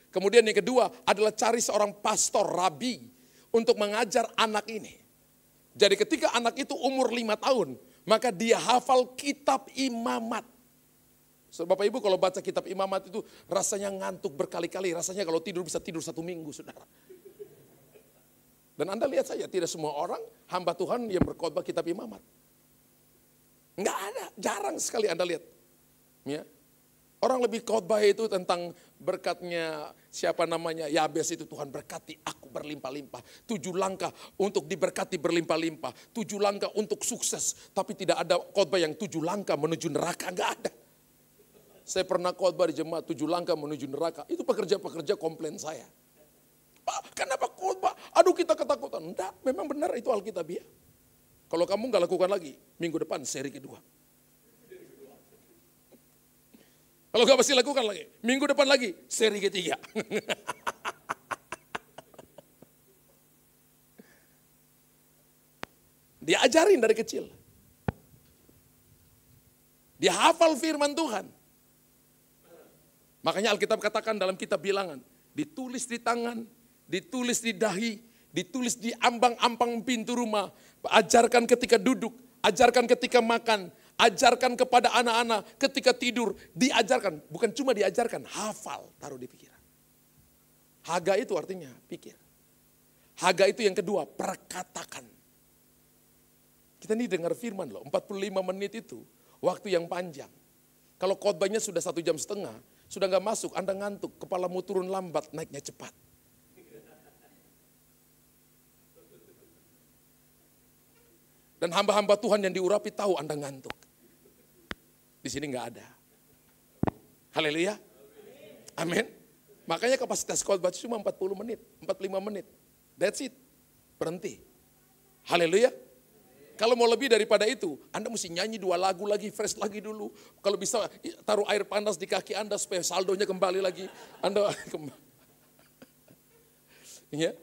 Kemudian yang kedua adalah cari seorang pastor, rabi, untuk mengajar anak ini. Jadi ketika anak itu umur 5 tahun, maka dia hafal kitab imamat. So, Bapak Ibu kalau baca kitab imamat itu rasanya ngantuk berkali-kali. Rasanya kalau tidur bisa tidur 1 minggu, saudara. Dan Anda lihat saja, tidak semua orang hamba Tuhan yang berkhotbah kitab imamat. Enggak ada, jarang sekali Anda lihat. Ya. Orang lebih khotbah itu tentang berkatnya siapa namanya, Yabes itu, Tuhan berkati aku berlimpah-limpah. 7 langkah untuk diberkati berlimpah-limpah. 7 langkah untuk sukses. Tapi tidak ada khotbah yang 7 langkah menuju neraka, enggak ada. Saya pernah khotbah di jemaat 7 langkah menuju neraka. Itu pekerja-pekerja komplain saya. Pak, kenapa khotbah? Aduh kita ketakutan. Enggak, memang benar itu Alkitabiah. Kalau kamu enggak lakukan lagi, minggu depan seri kedua. Kalau enggak pasti lakukan lagi, minggu depan lagi seri ketiga. Dia ajarin dari kecil. Dia hafal firman Tuhan. Makanya Alkitab katakan dalam kitab Bilangan, ditulis di tangan, ditulis di dahi, ditulis di ambang-ambang pintu rumah, ajarkan ketika duduk, ajarkan ketika makan, ajarkan kepada anak-anak ketika tidur, diajarkan, bukan cuma diajarkan, hafal, taruh di pikiran. Haga itu artinya pikir. Haga itu yang kedua, perkatakan. Kita ini dengar firman loh, 45 menit itu waktu yang panjang. Kalau khotbahnya sudah 1,5 jam, sudah gak masuk, Anda ngantuk, kepalamu turun lambat, naiknya cepat. Dan hamba-hamba Tuhan yang diurapi tahu Anda ngantuk. Di sini gak ada. Haleluya. Amin. Makanya kapasitas khotbah cuma 40 menit, 45 menit. That's it. Berhenti. Haleluya. Kalau mau lebih daripada itu, Anda mesti nyanyi 2 lagu lagi, fresh lagi dulu. Kalau bisa taruh air panas di kaki Anda supaya saldonya kembali lagi. Anda ya.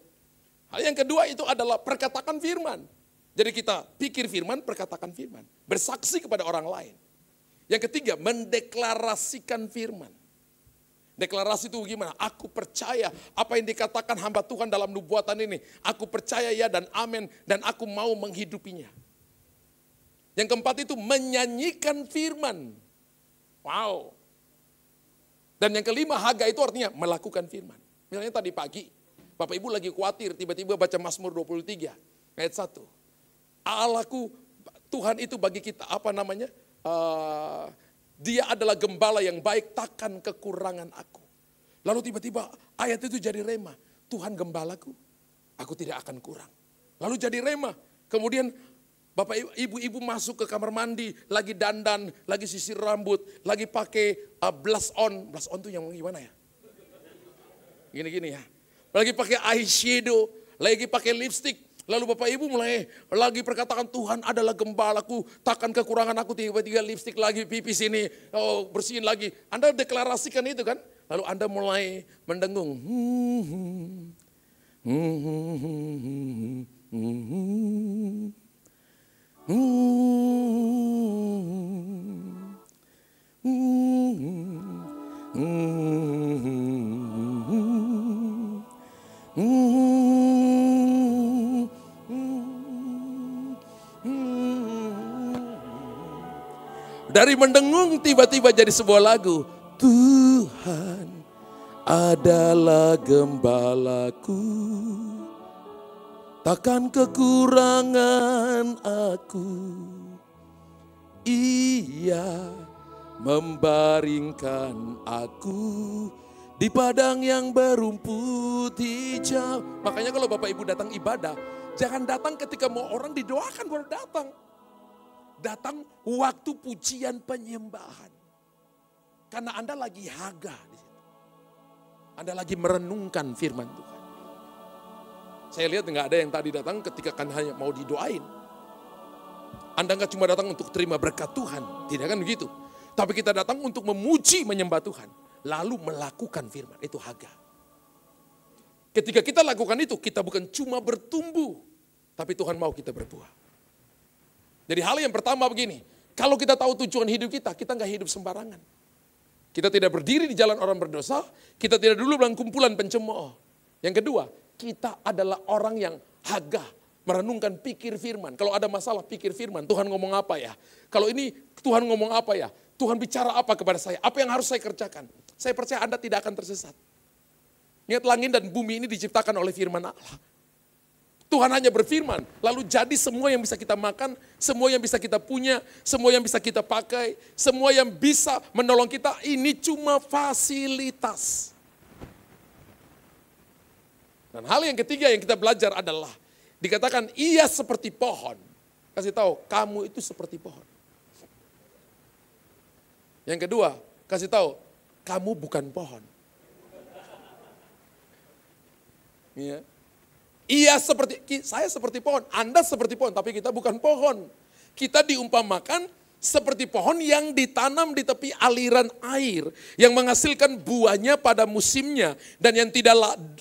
Hal yang kedua itu adalah perkatakan firman. Jadi kita pikir firman, perkatakan firman. Bersaksi kepada orang lain. Yang ketiga, mendeklarasikan firman. Deklarasi itu gimana? Aku percaya apa yang dikatakan hamba Tuhan dalam nubuatan ini. Aku percaya ya dan amin dan aku mau menghidupinya. Yang keempat itu menyanyikan firman. Wow. Dan yang kelima, haga itu artinya melakukan firman. Misalnya tadi pagi, Bapak Ibu lagi khawatir tiba-tiba baca Mazmur 23 ayat 1. Allahku, Tuhan itu bagi kita apa namanya? Dia adalah gembala yang baik, takkan kekurangan aku. Lalu tiba-tiba ayat itu jadi rema. Tuhan gembalaku, aku tidak akan kurang. Lalu jadi rema. Kemudian Bapak ibu-ibu masuk ke kamar mandi, lagi dandan, lagi sisir rambut, lagi pakai blush on. Blush on tuh yang gimana ya? Gini-gini ya. Lagi pakai eyeshadow, lagi pakai lipstick. Lalu Bapak Ibu mulai lagi perkatakan Tuhan adalah gembalaku, takkan kekurangan aku, tiba-tiba lipstick lagi, pipis ini, oh bersihin lagi. Anda deklarasikan itu kan? Lalu Anda mulai mendengung. Dari mendengung tiba-tiba jadi sebuah lagu. Tuhan adalah gembalaku, takkan kekurangan aku. Ia membaringkan aku di padang yang berumput hijau. Makanya kalau Bapak Ibu datang ibadah, jangan datang ketika mau orang didoakan baru datang. Datang waktu pujian penyembahan. Karena Anda lagi haga di situ. Anda lagi merenungkan firman Tuhan. Saya lihat nggak ada yang tadi datang ketika kan hanya mau didoain. Anda nggak cuma datang untuk terima berkat Tuhan, tidak kan begitu. Tapi kita datang untuk memuji, menyembah Tuhan. Lalu melakukan firman, itu haga. Ketika kita lakukan itu, kita bukan cuma bertumbuh. Tapi Tuhan mau kita berbuah. Jadi hal yang pertama begini, kalau kita tahu tujuan hidup kita nggak hidup sembarangan. Kita tidak berdiri di jalan orang berdosa, kita tidak dulu dalam kumpulan pencemooh. Yang kedua, kita adalah orang yang haga, merenungkan pikir firman. Kalau ada masalah pikir firman, Tuhan ngomong apa ya? Kalau ini Tuhan ngomong apa ya? Tuhan bicara apa kepada saya? Apa yang harus saya kerjakan? Saya percaya Anda tidak akan tersesat. Ingat langit dan bumi ini diciptakan oleh firman Allah. Tuhan hanya berfirman, lalu jadi semua yang bisa kita makan, semua yang bisa kita punya, semua yang bisa kita pakai, semua yang bisa menolong kita, ini cuma fasilitas. Dan hal yang ketiga yang kita belajar adalah, dikatakan ia seperti pohon. Kasih tahu, kamu itu seperti pohon. Yang kedua, kasih tahu, kamu bukan pohon. Iya. Saya seperti pohon, Anda seperti pohon, tapi kita bukan pohon. Kita diumpamakan seperti pohon yang ditanam di tepi aliran air, yang menghasilkan buahnya pada musimnya, dan yang tidak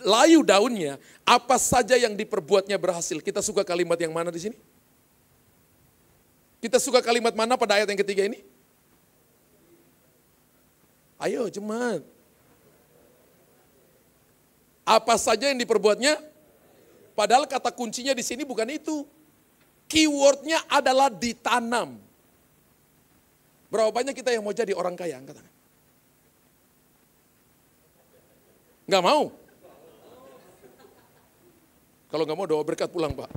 layu daunnya, apa saja yang diperbuatnya berhasil. Kita suka kalimat yang mana di sini? Kita suka kalimat mana pada ayat yang ketiga ini? Ayo cepat. Apa saja yang diperbuatnya? Padahal kata kuncinya di sini bukan itu. Keywordnya adalah ditanam. Berapa banyak kita yang mau jadi orang kaya? Angkat tangan. Nggak mau? Kalau nggak mau doa berkat pulang Pak.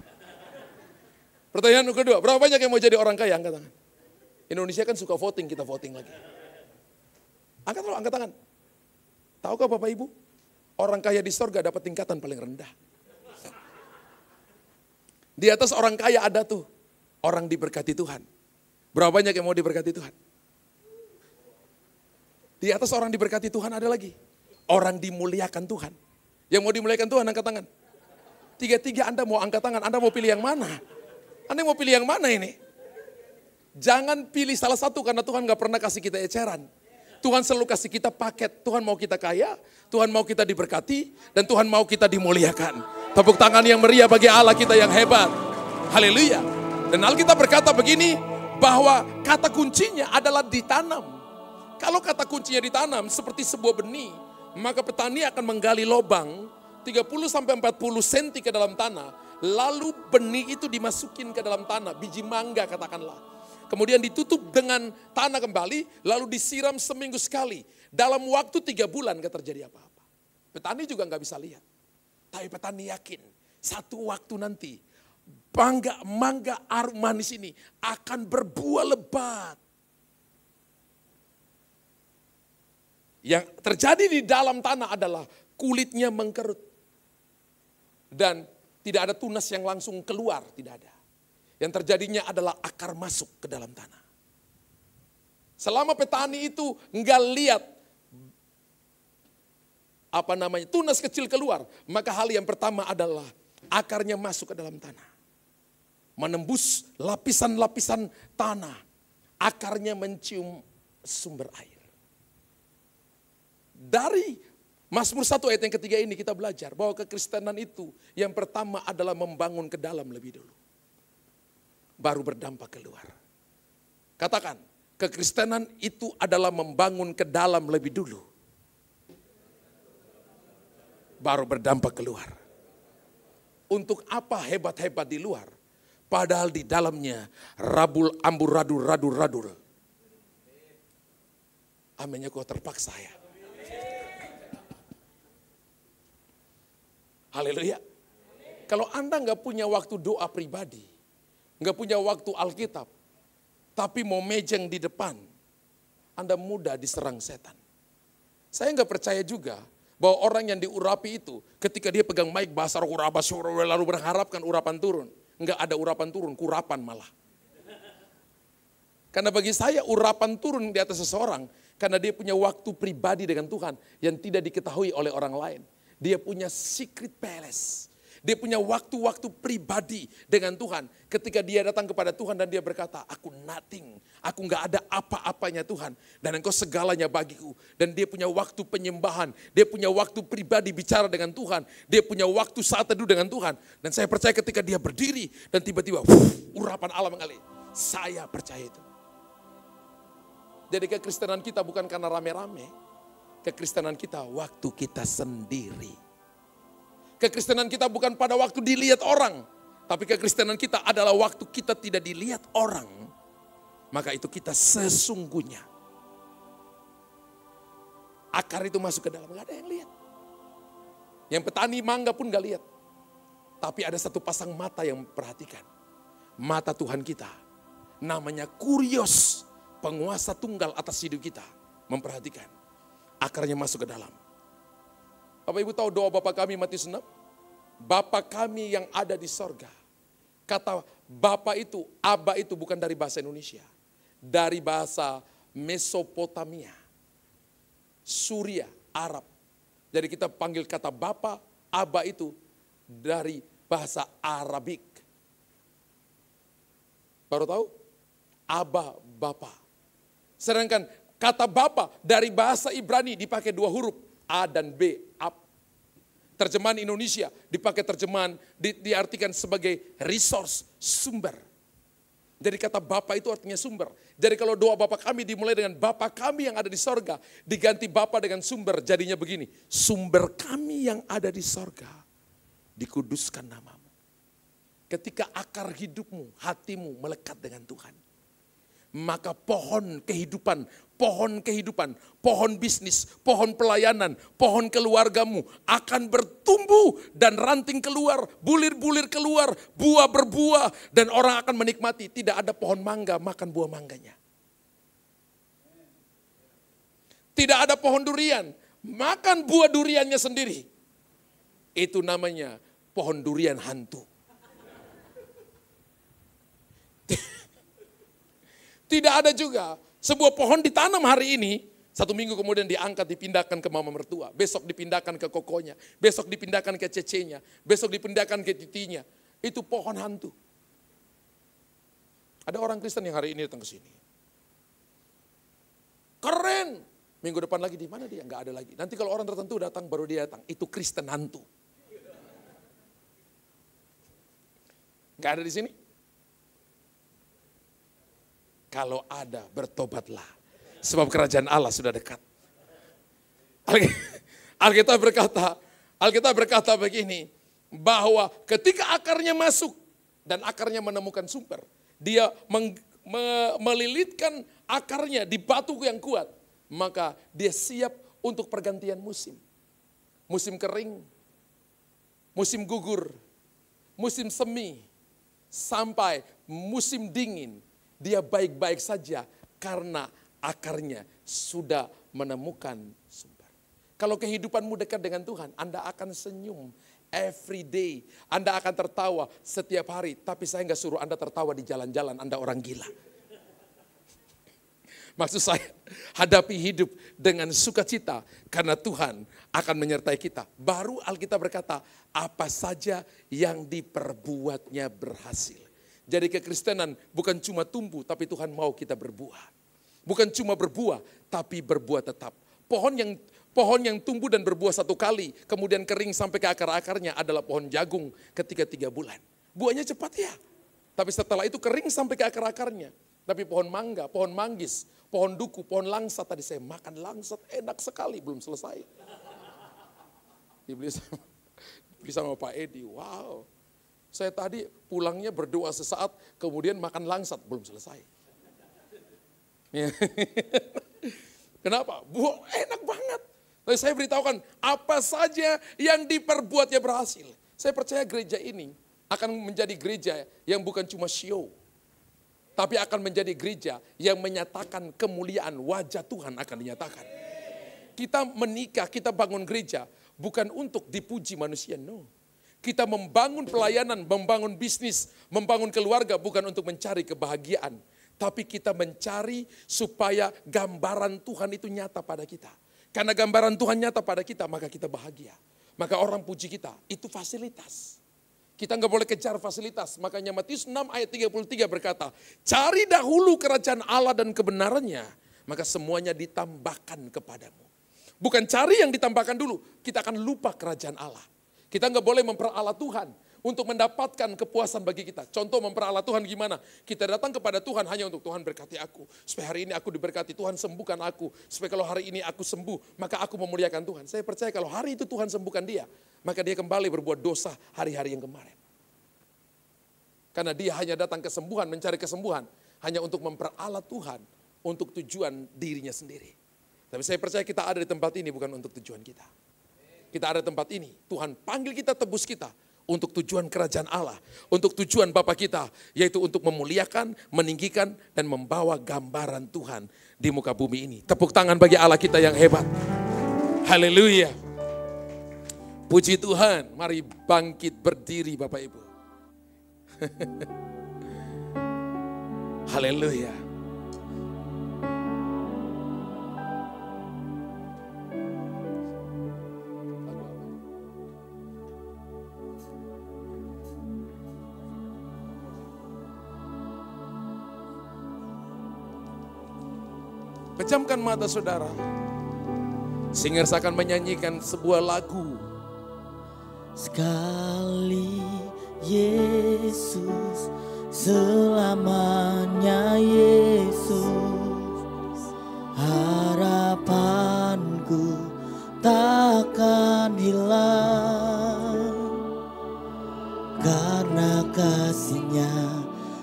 Pertanyaan kedua, berapa banyak yang mau jadi orang kaya? Angkat tangan. Indonesia kan suka voting, kita voting lagi. Angkat tangan. Tahukah Bapak Ibu? Orang kaya di surga dapat tingkatan paling rendah. Di atas orang kaya ada tuh orang diberkati Tuhan. Berapa banyak yang mau diberkati Tuhan? Di atas orang diberkati Tuhan ada lagi orang dimuliakan Tuhan. Yang mau dimuliakan Tuhan angkat tangan. Tiga-tiga Anda mau angkat tangan, Anda mau pilih yang mana? Anda mau pilih yang mana ini? Jangan pilih salah satu karena Tuhan gak pernah kasih kita eceran. Tuhan selalu kasih kita paket. Tuhan mau kita kaya, Tuhan mau kita diberkati, dan Tuhan mau kita dimuliakan. Tepuk tangan yang meriah bagi Allah kita yang hebat. Haleluya. Dan Alkitab berkata begini, bahwa kata kuncinya adalah ditanam. Kalau kata kuncinya ditanam seperti sebuah benih, maka petani akan menggali lubang 30-40 cm ke dalam tanah. Lalu benih itu dimasukin ke dalam tanah, biji mangga katakanlah. Kemudian ditutup dengan tanah kembali, lalu disiram seminggu sekali. Dalam waktu 3 bulan gak terjadi apa-apa. Petani juga gak bisa lihat. Tapi petani yakin, satu waktu nanti mangga arum manis ini akan berbuah lebat. Yang terjadi di dalam tanah adalah kulitnya mengkerut. Dan tidak ada tunas yang langsung keluar, tidak ada. Yang terjadinya adalah akar masuk ke dalam tanah. Selama petani itu enggak lihat tunas kecil keluar, maka hal yang pertama adalah akarnya masuk ke dalam tanah. Menembus lapisan-lapisan tanah, akarnya mencium sumber air. Dari Mazmur 1 ayat yang ketiga ini kita belajar bahwa kekristenan itu yang pertama adalah membangun ke dalam lebih dulu. Baru berdampak keluar. Katakan, kekristenan itu adalah membangun ke dalam lebih dulu. Baru berdampak keluar. Untuk apa hebat-hebat di luar? Padahal di dalamnya rabul ambur radul. Aminnya kok terpaksa ya. Haleluya. Kalau Anda nggak punya waktu doa pribadi, nggak punya waktu Alkitab, tapi mau mejeng di depan, Anda mudah diserang setan. Saya nggak percaya juga bahwa orang yang diurapi itu ketika dia pegang mic bahasa roh lalu berharapkan urapan turun. Nggak ada urapan turun, kurapan malah. Karena bagi saya urapan turun di atas seseorang karena dia punya waktu pribadi dengan Tuhan yang tidak diketahui oleh orang lain. Dia punya secret palace. Dia punya waktu-waktu pribadi dengan Tuhan. Ketika dia datang kepada Tuhan dan dia berkata, aku nothing. Aku gak ada apa-apanya Tuhan. Dan Engkau segalanya bagiku. Dan dia punya waktu penyembahan. Dia punya waktu pribadi bicara dengan Tuhan. Dia punya waktu saat teduh dengan Tuhan. Dan saya percaya ketika dia berdiri dan tiba-tiba urapan Allah mengalir. Saya percaya itu. Jadi kekristenan kita bukan karena rame-rame. Kekristenan kita waktu kita sendiri. Kekristenan kita bukan pada waktu dilihat orang. Tapi kekristenan kita adalah waktu kita tidak dilihat orang. Maka itu kita sesungguhnya. Akar itu masuk ke dalam, gak ada yang lihat. Yang petani mangga pun gak lihat. Tapi ada satu pasang mata yang memperhatikan. Mata Tuhan kita. Namanya Kurios. Penguasa tunggal atas hidup kita. Memperhatikan. Akarnya masuk ke dalam. Bapak Ibu tahu doa Bapa kami Matius 6? Bapa kami yang ada di sorga. Kata Bapa itu, Aba itu bukan dari bahasa Indonesia. Dari bahasa Mesopotamia. Suria, Arab. Jadi kita panggil kata Bapa, Aba itu dari bahasa Arabik. Baru tahu? Aba, Bapa. Sedangkan kata Bapa dari bahasa Ibrani dipakai 2 huruf. A dan B, ab. Terjemahan Indonesia dipakai terjemahan, diartikan sebagai resource, sumber. Jadi kata Bapa itu artinya sumber. Jadi kalau doa Bapa kami dimulai dengan Bapa kami yang ada di sorga, diganti Bapa dengan sumber, jadinya begini. Sumber kami yang ada di sorga, dikuduskan namamu. Ketika akar hidupmu, hatimu melekat dengan Tuhan. Maka pohon kehidupan, pohon bisnis, pohon pelayanan, pohon keluargamu akan bertumbuh dan ranting keluar, bulir-bulir keluar, buah berbuah dan orang akan menikmati. Tidak ada pohon mangga makan buah mangganya. Tidak ada pohon durian, makan buah duriannya sendiri. Itu namanya pohon durian hantu. Tidak ada juga sebuah pohon ditanam hari ini, 1 minggu kemudian diangkat, dipindahkan ke mama mertua. Besok dipindahkan ke kokonya, besok dipindahkan ke cecenya, besok dipindahkan ke titinya. Itu pohon hantu. Ada orang Kristen yang hari ini datang ke sini. Keren. Minggu depan lagi di mana dia? Enggak ada lagi. Nanti kalau orang tertentu datang baru dia datang. Itu Kristen hantu. Enggak ada di sini? Kalau ada, bertobatlah. Sebab kerajaan Allah sudah dekat. Alkitab berkata begini, bahwa ketika akarnya masuk dan akarnya menemukan sumber, dia melilitkan akarnya di batu yang kuat, maka dia siap untuk pergantian musim. Musim kering, musim gugur, musim semi, sampai musim dingin. Dia baik-baik saja karena akarnya sudah menemukan sumber. Kalau kehidupanmu dekat dengan Tuhan, Anda akan senyum every day. Anda akan tertawa setiap hari. Tapi saya nggak suruh Anda tertawa di jalan-jalan, Anda orang gila. Maksud saya, hadapi hidup dengan sukacita karena Tuhan akan menyertai kita. Baru Alkitab berkata, apa saja yang diperbuatnya berhasil. Jadi kekristenan bukan cuma tumbuh, tapi Tuhan mau kita berbuah. Bukan cuma berbuah, tapi berbuah tetap. Pohon yang tumbuh dan berbuah 1 kali, kemudian kering sampai ke akar-akarnya adalah pohon jagung ketika 3 bulan. Buahnya cepat ya, tapi setelah itu kering sampai ke akar-akarnya. Tapi pohon mangga, pohon manggis, pohon duku, pohon langsat, tadi saya makan langsat enak sekali, belum selesai. Dibeli sama Pak Edi, wow. Saya tadi pulangnya berdoa sesaat, kemudian makan langsat, belum selesai. Kenapa? Enak banget. Lalu saya beritahukan apa saja yang diperbuatnya berhasil. Saya percaya gereja ini akan menjadi gereja yang bukan cuma show. Tapi akan menjadi gereja yang menyatakan kemuliaan wajah Tuhan akan dinyatakan. Kita menikah, kita bangun gereja bukan untuk dipuji manusia, no. Kita membangun pelayanan, membangun bisnis, membangun keluarga bukan untuk mencari kebahagiaan. Tapi kita mencari supaya gambaran Tuhan itu nyata pada kita. Karena gambaran Tuhan nyata pada kita, maka kita bahagia. Maka orang puji kita, itu fasilitas. Kita nggak boleh kejar fasilitas. Makanya Matius 6 ayat 33 berkata, cari dahulu kerajaan Allah dan kebenarannya, maka semuanya ditambahkan kepadamu. Bukan cari yang ditambahkan dulu, kita akan lupa kerajaan Allah. Kita nggak boleh memperalat Tuhan untuk mendapatkan kepuasan bagi kita. Contoh memperalat Tuhan gimana? Kita datang kepada Tuhan hanya untuk Tuhan berkati aku. Supaya hari ini aku diberkati, Tuhan sembuhkan aku. Supaya kalau hari ini aku sembuh, maka aku memuliakan Tuhan. Saya percaya kalau hari itu Tuhan sembuhkan dia, maka dia kembali berbuat dosa hari-hari yang kemarin. Karena dia hanya datang kesembuhan, mencari kesembuhan, hanya untuk memperalat Tuhan, untuk tujuan dirinya sendiri. Tapi saya percaya kita ada di tempat ini bukan untuk tujuan kita. Kita ada di tempat ini, Tuhan panggil kita, tebus kita untuk tujuan kerajaan Allah, untuk tujuan Bapa kita, yaitu untuk memuliakan, meninggikan, dan membawa gambaran Tuhan di muka bumi ini. Tepuk tangan bagi Allah kita yang hebat. Haleluya. Puji Tuhan, mari bangkit berdiri Bapak Ibu. Haleluya. Pejamkan mata saudara. Singers akan menyanyikan sebuah lagu. Sekali Yesus, selamanya Yesus, harapanku takkan hilang. Karena kasih-Nya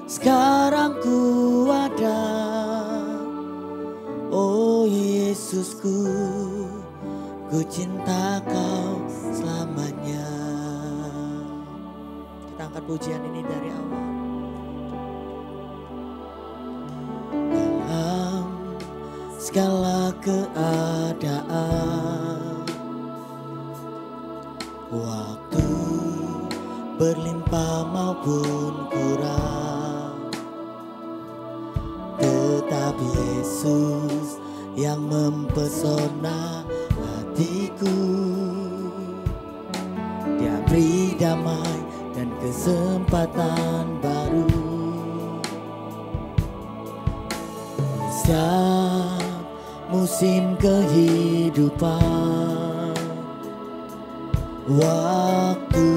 sekarang ku ada. Oh Yesusku, ku cinta Kau selamanya. Kita angkat pujian ini dari awal. Dalam segala keadaan, waktu berlimpah maupun kurang, tetap Yesus yang mempesona hatiku. Dia beri damai dan kesempatan baru. Setiap musim kehidupan, waktu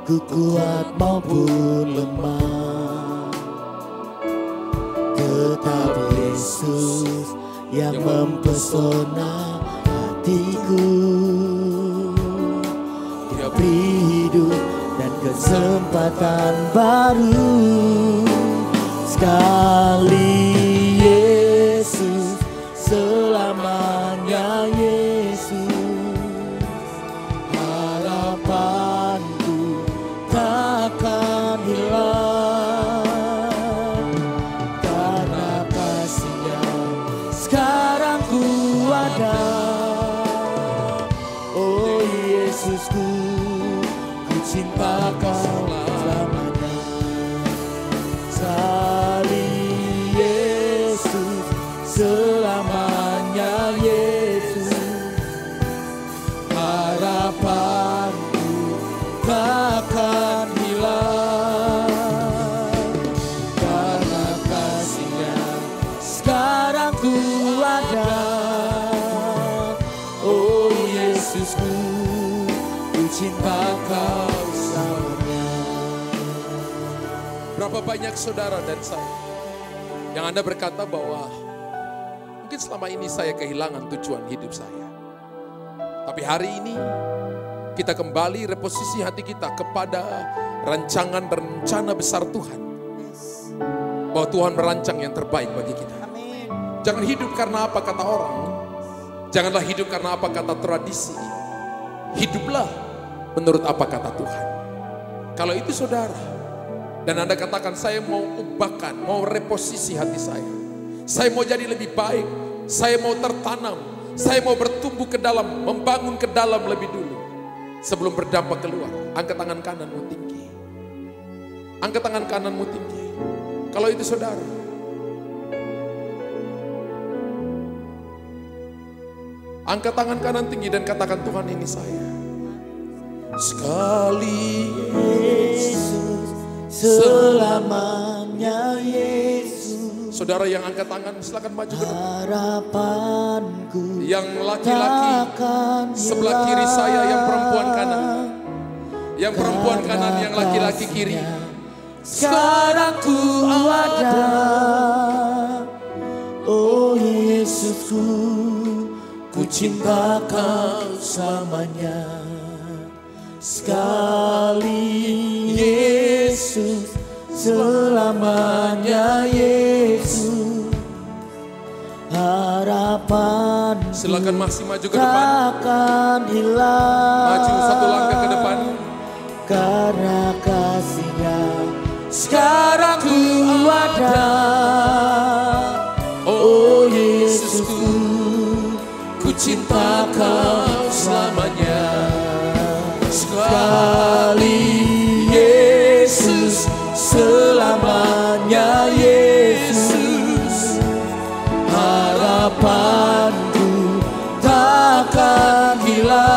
ku kuat maupun lemah, tetap Yesus yang mempesona hatiku. Dia beri hidup dan kesempatan baru. Sekali Yesus, selamanya Yesus, harapanku takkan hilang. Karena kasih-Nya sekarang ku ada. Oh Yesusku, ku cinta Kau selamanya. Sekali Yesus, selamanya Yesus, harapanku takkan hilang. Karena kasih-Nya sekarang ku ada. Oh Yesusku, ku cinta Kau selamanya. Berapa banyak saudara dan saya yang Anda berkata bahwa mungkin selama ini saya kehilangan tujuan hidup saya. Tapi hari ini kita kembali reposisi hati kita kepada rancangan dan rencana besar Tuhan. Bahwa Tuhan merancang yang terbaik bagi kita. Jangan hidup karena apa kata orang. Janganlah hidup karena apa kata tradisi. Hiduplah menurut apa kata Tuhan. Kalau itu saudara, dan Anda katakan saya mau ubahkan, mau reposisi hati saya. Saya mau jadi lebih baik, saya mau tertanam, saya mau bertumbuh ke dalam, membangun ke dalam lebih dulu. Sebelum berdampak keluar, angkat tangan kananmu tinggi. Angkat tangan kananmu tinggi. Kalau itu saudara. Angkat tangan kanan tinggi dan katakan, Tuhan ini saya. Sekali Yesus, selamanya Yesus. Saudara yang angkat tangan silakan maju ke depan. Harapanku Yang laki-laki sebelah kiri saya, yang perempuan kanan. Yang perempuan kanan, yang laki-laki kiri. sekarang ku ada. Oh Yesusku, ku cinta kau selamanya. Sekali Yesus, selamanya Yesus. Harapan Silakan masih maju ke depan. takkan hilang. Maju satu langkah ke depan. Karena kasih-Nya sekarang ku ada. Oh Yesusku, ku cinta kau selamanya. Sekali Yesus, selamanya Yesus. Harapanku takkan hilang.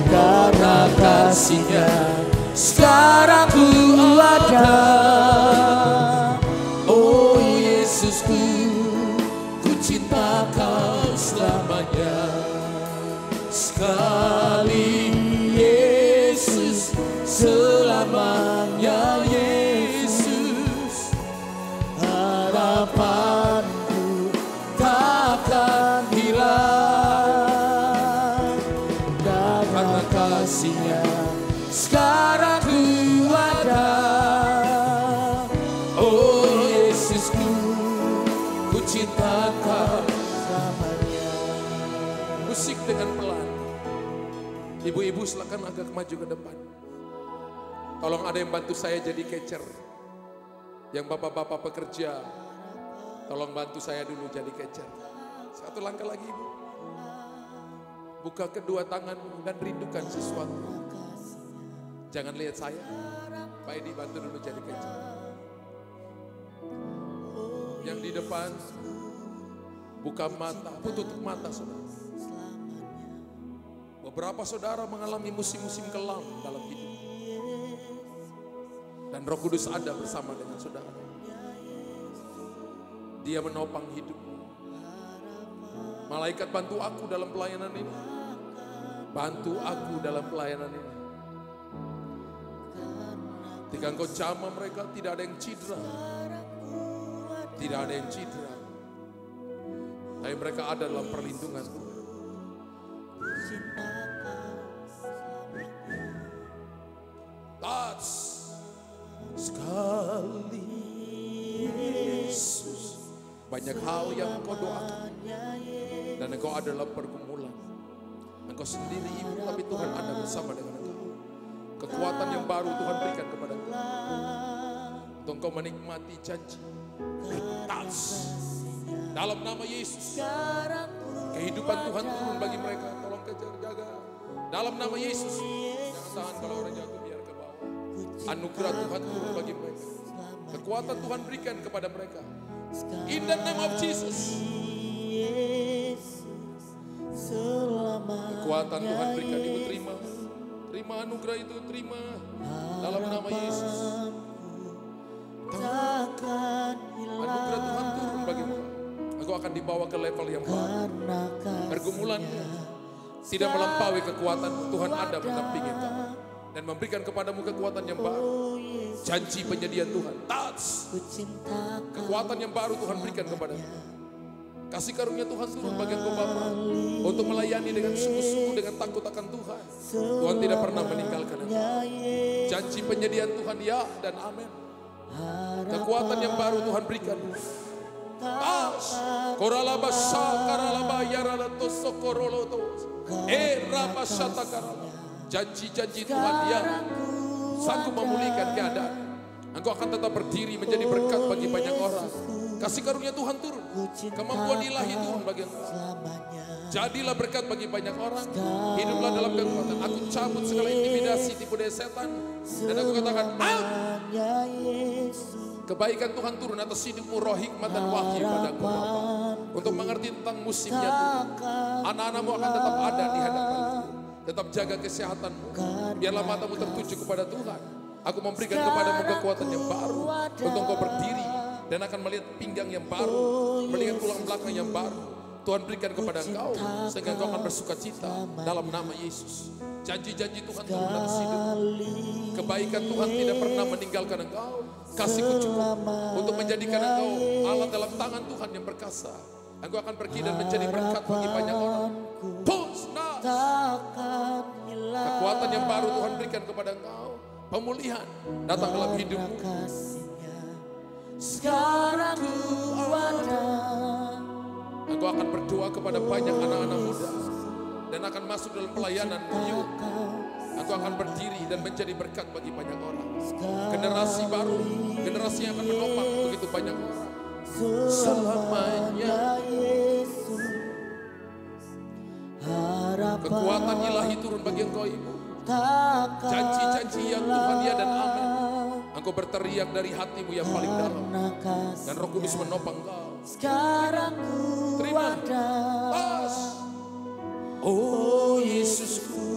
Karena kasih-Nya sekarang ku ada. Oh Yesusku, ku cinta kau selamanya. Sekali Yesus, selamanya Yesus. Harapanku takkan hilang. Karena kasih-Nya sekarang ku ada. Oh Yesusku, ku cinta kau selamanya. Musik dengan pelan. Ibu-ibu silakan agak maju ke depan. Tolong ada yang bantu saya jadi catcher. Yang bapak-bapak pekerja, tolong bantu saya dulu jadi catcher. Satu langkah lagi ibu. Buka kedua tanganmu dan rindukan sesuatu. Jangan lihat saya. Pak Edi bantu dulu jadi catcher. Yang di depan, buka mata, tutup mata saudara. Beberapa saudara mengalami musim-musim kelam dalam hidup. Dan Roh Kudus ada bersama dengan saudara. Dia menopang hidupmu. Malaikat bantu aku dalam pelayanan ini. Bantu aku dalam pelayanan ini. Ketika engkau jamah mereka, tidak ada yang cedera. Tidak ada yang cedera. Tapi mereka ada dalam perlindungan Tuhan. Touch. Sekali Yesus. Banyak hal yang engkau doakan. Dan engkau ada dalam pergumulan. Engkau sendiri ibu, tapi Tuhan ada bersama dengan engkau. Kekuatan yang baru Tuhan berikan kepada engkau. Untuk engkau menikmati janji. Touch. Dalam nama Yesus. Kehidupan Tuhan turun bagi mereka. Tolong kejar, jaga. Dalam nama Yesus. Jangan tahan kalau orang jatuh, biar ke bawah. Anugerah Tuhan turun bagi mereka. Kekuatan Tuhan berikan kepada mereka. In the name of Jesus. Kekuatan Tuhan berikan, ibu terima. Terima anugerah itu, terima. Dalam nama Yesus. Anugerah Tuhan turun bagi engkau. Engkau akan dibawa ke level yang baru. Pergumulanmu tidak melampaui kekuatan Tuhan ada mendampingi engkau. Dan memberikan kepadamu kekuatan yang baru. Janji penyediaan Tuhan. Touch. Kekuatan yang baru Tuhan berikan kepadamu. Kasih karunia Tuhan turun bagi engkau Bapa. Untuk melayani dengan sungguh-sungguh, dengan takut akan Tuhan. Tuhan tidak pernah meninggalkan engkau. Janji penyediaan Tuhan ya dan amin. Kekuatan yang baru Tuhan berikan. Pas. Koralaba sakaralaba yaralato sokoroloto. Rabasata karala. Janji-janji Tuhan yang sanggup memulihkan keadaan. Engkau akan tetap berdiri menjadi berkat bagi banyak orang. Kasih karunia Tuhan turun. Kemampuan ilahi turun bagi engkau. Jadilah berkat bagi banyak orang. Hiduplah dalam kekuatan. Aku cabut segala intimidasi, tipu daya setan. Dan aku katakan, kebaikan Tuhan turun atas hidupmu, roh hikmat dan wahyu padaku Bapa. Untuk mengerti tentang musimnya Tuhan. Anak-anakmu akan tetap ada di hadapan-Mu. Tetap jaga kesehatanmu. Biarlah matamu tertuju kepada Tuhan. Aku memberikan kepadamu kekuatan yang baru. Untuk kau berdiri dan akan melihat pinggang yang baru. Melihat tulang belakang yang baru. Tuhan berikan kepada engkau sehingga engkau akan bersuka cita dalam nama Yesus. Janji-janji Tuhan turun atas hidupmu. Kebaikan Tuhan tidak pernah meninggalkan engkau. Kasih-Ku cukup untuk menjadikan engkau alat dalam tangan Tuhan yang perkasa. Engkau akan pergi dan menjadi berkat bagi banyak orang. Kekuatan yang baru Tuhan berikan kepada engkau. Pemulihan datang dalam hidupmu. Sekarang ku ada. Engkau akan berdoa kepada banyak anak-anak muda dan akan masuk dalam pelayanan youth. Engkau akan berdiri dan menjadi berkat bagi banyak orang. Generasi baru, generasi yang akan menopang begitu banyak orang. Selamanya kekuatan ilahi turun bagi engkau ibu. Janji-janji yang Tuhan ya dan amin. Engkau berteriak dari hatimu yang paling dalam. Dan Roh Kudus menopang engkau. Sekarang ku ada. Oh Yesusku,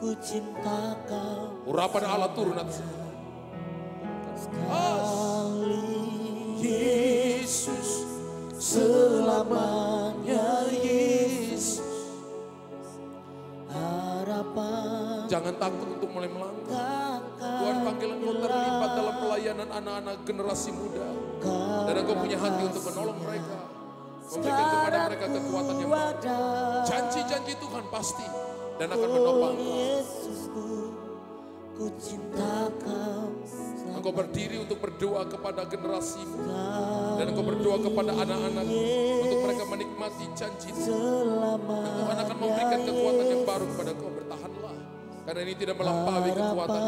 ku cinta Kau. urapan Allah turun atas. Yesus, selamanya Yesus. Jangan takut untuk mulai melangkah. Tuhan panggil engkau terlibat dalam pelayanan anak-anak generasi muda. Dan engkau punya hati untuk menolong mereka. Memberikan kepada mereka kekuatan yang baru. Janji-janji Tuhan pasti. Dan akan menopang Yesusku, ku cinta Kau. Engkau berdiri untuk berdoa kepada generasimu. Dan engkau berdoa kepada anak-anak. Untuk mereka menikmati janji Tuhan. Dan Tuhan akan memberikan kekuatan yang baru kepada kau. Bertahanlah. Karena ini tidak melampaui kekuatan.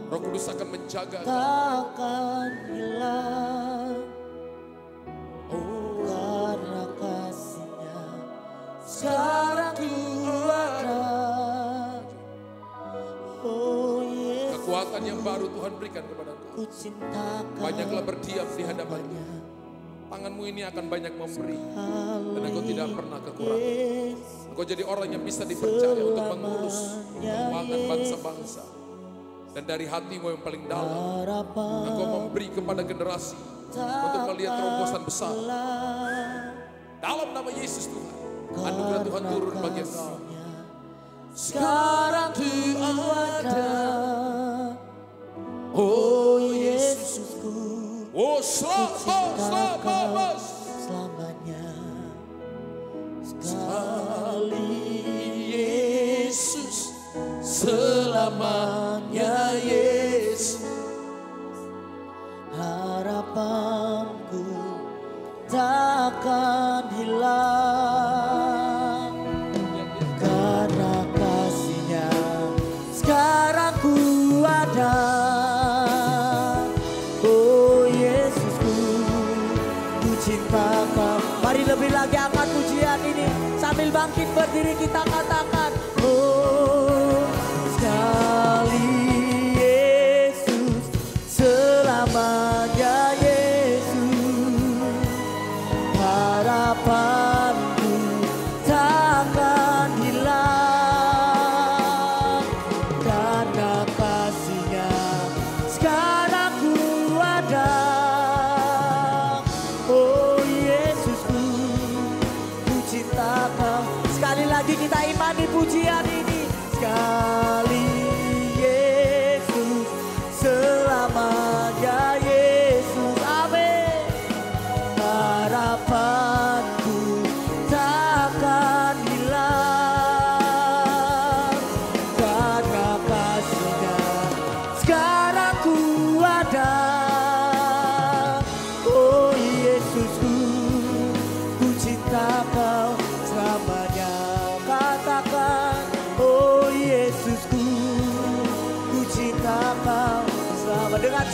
Roh Kudus akan menjaga kau. Takkan hilang. Oh, karena kasih-Nya sekarang ku ada. Oh Yesus, Kekuatan yang baru Tuhan berikan kepada kau. ku cinta Kau. Banyaklah berdiam di hadapan-Nya. Tanganmu ini akan banyak memberi. Dan engkau tidak pernah kekurangan. Engkau jadi orang yang bisa dipercaya untuk mengurus keuangan bangsa-bangsa. Dan dari hatimu yang paling dalam, engkau memberi kepada generasi untuk melihat terobosan besar. Dalam nama Yesus Tuhan, anugerah Tuhan turun bagi engkau. Sekarang ku ada. Oh Yesusku, Oh selamat selamanya. sekali Yesus, selamanya Yesus. Harapanku takkan hilang. Karena kasih-Nya sekarang ku ada. Oh Yesusku, ku cinta Kau. Mari lebih lagi angkat pujian ini. Sambil bangkit berdiri kita katakan, oh sekali Yesus, selamanya Yesus. Harapanku takkan hilang. Karena kasih-Nya sekarang ku ada. Oh Yesusku, ku cinta Kau. Sekali lagi kita imani pujian ini.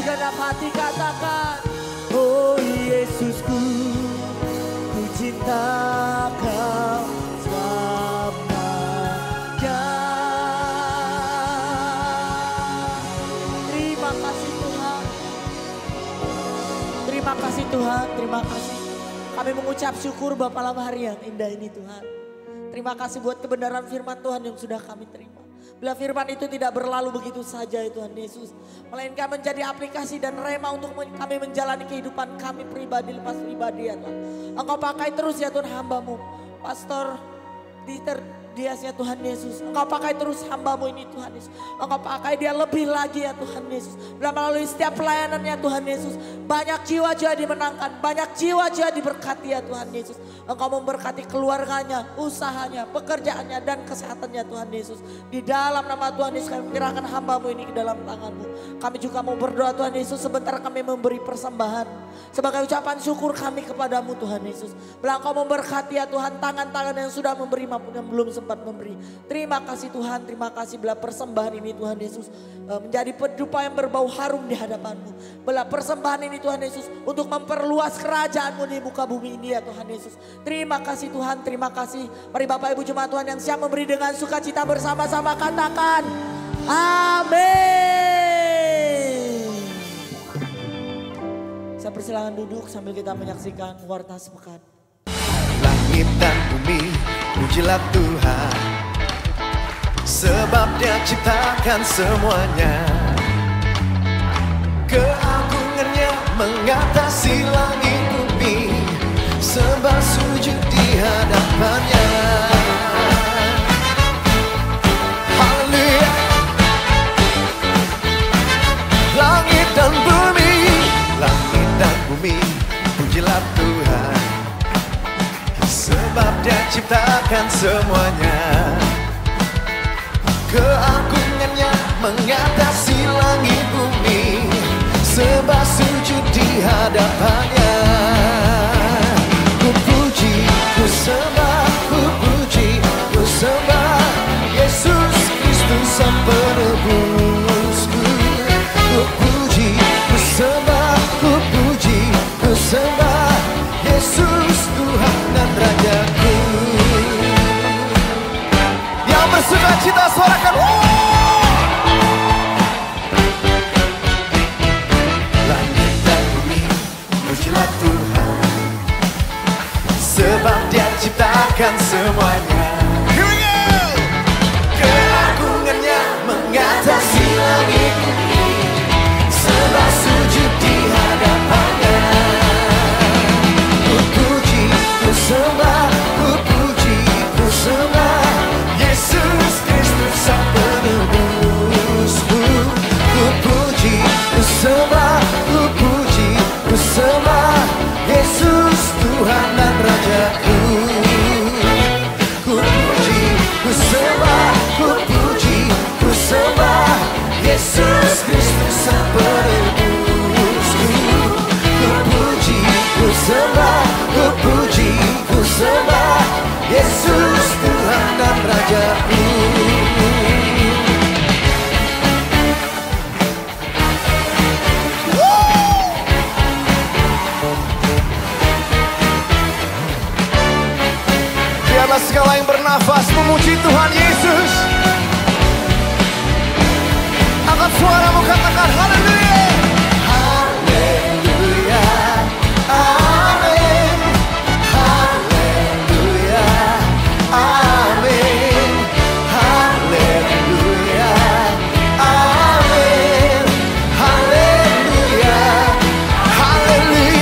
segenap hati katakan, oh Yesusku, ku cinta Kau selamanya. Terima kasih Tuhan. Terima kasih Tuhan, terima kasih. Kami mengucap syukur Bapa malam hari yang indah ini Tuhan. Terima kasih buat kebenaran firman Tuhan yang sudah kami terima. Bila firman itu tidak berlalu begitu saja ya Tuhan Yesus. Melainkan menjadi aplikasi dan rema untuk kami menjalani kehidupan kami pribadi lepas pribadi ya Tuhan. Engkau pakai terus ya Tuhan hamba-Mu. Pastor Dieter Dias ya Tuhan Yesus. Engkau pakai terus hamba-Mu ini Tuhan Yesus. Engkau pakai dia lebih lagi ya Tuhan Yesus. Dan melalui setiap pelayanannya Tuhan Yesus. Banyak jiwa-jiwa dimenangkan. Banyak jiwa-jiwa diberkati ya Tuhan Yesus. Engkau memberkati keluarganya, usahanya, pekerjaannya dan kesehatannya Tuhan Yesus. Di dalam nama Tuhan Yesus kami menyerahkan hamba-Mu ini ke dalam tangan-Mu. Kami juga mau berdoa Tuhan Yesus sebentar kami memberi persembahan. Sebagai ucapan syukur kami kepadamu Tuhan Yesus. Bila Engkau memberkati ya Tuhan tangan-tangan yang sudah memberi maupun yang belum sempat memberi. Terima kasih Tuhan, terima kasih bila persembahan ini Tuhan Yesus menjadi dupa yang berbau harum di hadapan-Mu. Bila persembahan ini Tuhan Yesus untuk memperluas kerajaan-Mu di muka bumi ini ya Tuhan Yesus. Terima kasih Tuhan, terima kasih. Mari Bapak Ibu jemaat Tuhan yang siap memberi dengan sukacita bersama-sama katakan amin. Saya persilakan duduk sambil kita menyaksikan warta sepekan. Langit dan bumi, pujilah Tuhan, sebab Dia ciptakan semuanya. Keagungannya mengatasi langit bumi, sembah sujud di hadapannya. Haleluya. Langit dan bumi, langit dan bumi, pujilah Tuhan, sebab Dia ciptakan semuanya. Keagungannya mengatasi langit bumi, sembah sujud di hadapannya. Ku puji, ku sembah, ku puji, ku sembah Yesus Kristus Sang Penebusku. Ku puji, ku sembah, ku puji, ku sembah Yesus Tuhan dan Rajaku. Yang bersukacita suarakan langit dan bumi, pujilah Tuhan, sebab Dia ciptakan semuanya. Keagungannya mengatasi langit bumi, sembah sujud di hadapannya. Ku puji, ku sembah, ku puji, ku sembah Yesus Kristus Sang Penebusku. Ku puji, ku sembah, ku puji, ku sembah Yesus Tuhan dan Rajaku. Ku puji, ku sembah, ku puji, ku sembah Yesus Kristus Sang Penebusku. Ku puji, ku sembah, ku puji, ku sembah Yesus Tuhan dan Rajaku. Biarlah segala yang bernafas memuji Tuhan Yesus. Angkat suaramu, katakan haleluya. Haleluya, amin. Haleluya, amin. Haleluya, amin. Haleluya, haleluya, haleluya.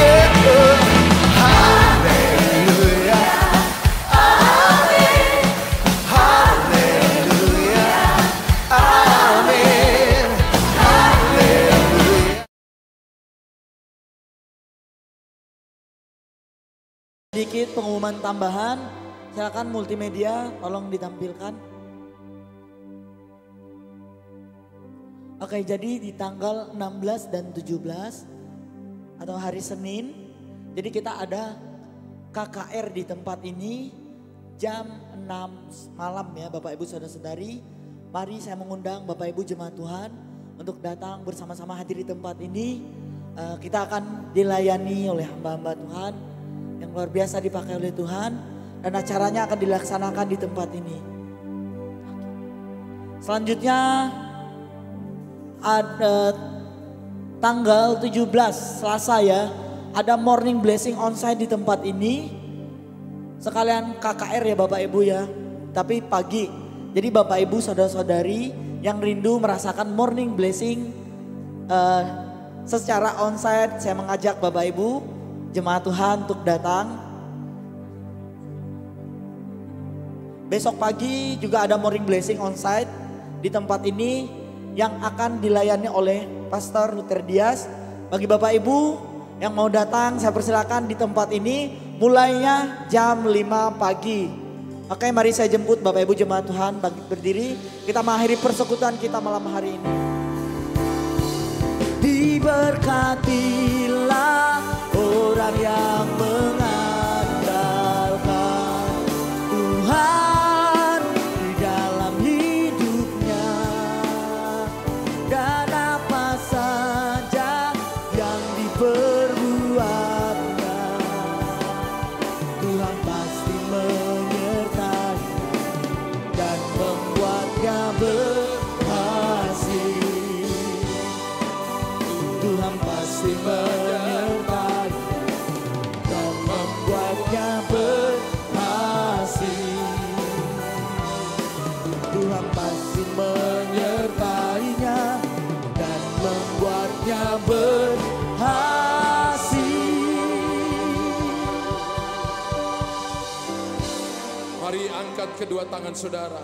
Sedikit pengumuman tambahan, silakan multimedia tolong ditampilkan. Oke, jadi di tanggal 16 dan 17 atau hari Senin, jadi kita ada KKR di tempat ini jam 6 malam ya Bapak Ibu Saudara-saudari. Mari saya mengundang Bapak Ibu jemaat Tuhan untuk datang bersama-sama hadir di tempat ini. Kita akan dilayani oleh hamba-hamba Tuhan yang luar biasa dipakai oleh Tuhan. Dan acaranya akan dilaksanakan di tempat ini. Selanjutnya ada tanggal 17 Selasa ya. Ada morning blessing onsite di tempat ini. Sekalian KKR ya Bapak Ibu ya. Tapi pagi. Jadi Bapak Ibu saudara-saudari yang rindu merasakan morning blessing secara onsite, saya mengajak Bapak Ibu jemaat Tuhan untuk datang. Besok pagi juga ada morning blessing onsite di tempat ini yang akan dilayani oleh Pastor Luther Dias. Bagi Bapak Ibu yang mau datang, saya persilakan di tempat ini mulainya jam 5 pagi. Oke, mari saya jemput Bapak Ibu jemaat Tuhan bagi berdiri. Kita mengakhiri persekutuan kita malam hari ini. Diberkatilah orang yang mengandalkan Tuhan di dalam hidupnya. Dan apa saja yang diperbuatnya, Tuhan pasti menyertai dan membuatnya berhasil. Tuhan pasti menyertai dan membuatnya berhasil. Tuhan pasti menyertainya dan membuatnya berhasil. Mari angkat kedua tangan saudara.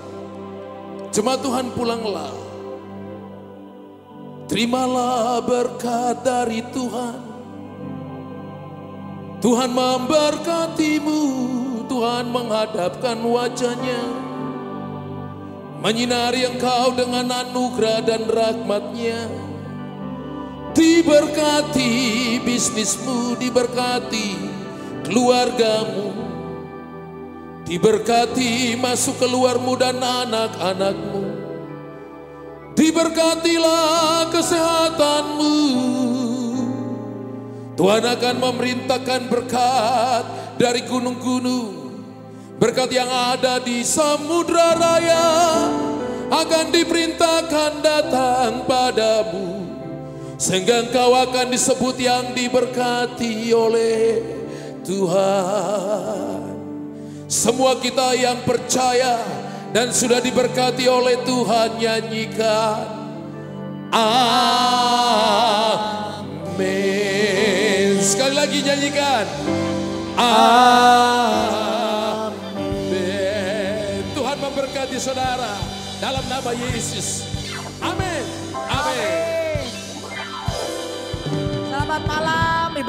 Jemaat Tuhan pulanglah. Terimalah berkat dari Tuhan. Tuhan memberkatimu. Tuhan menghadapkan wajahnya, menyinari engkau dengan anugerah dan rahmat-Nya. Diberkati bisnismu, diberkati keluargamu, diberkati masuk keluarmu dan anak-anakmu. Diberkatilah kesehatanmu. Tuhan akan memerintahkan berkat dari gunung-gunung. Berkat yang ada di samudra raya akan diperintahkan datang padamu. Sehingga engkau akan disebut yang diberkati oleh Tuhan. Semua kita yang percaya dan sudah diberkati oleh Tuhan, nyanyikan amin. Sekali lagi nyanyikan amin. Tuhan memberkati saudara dalam nama Yesus. Amin. Amin. Selamat malam.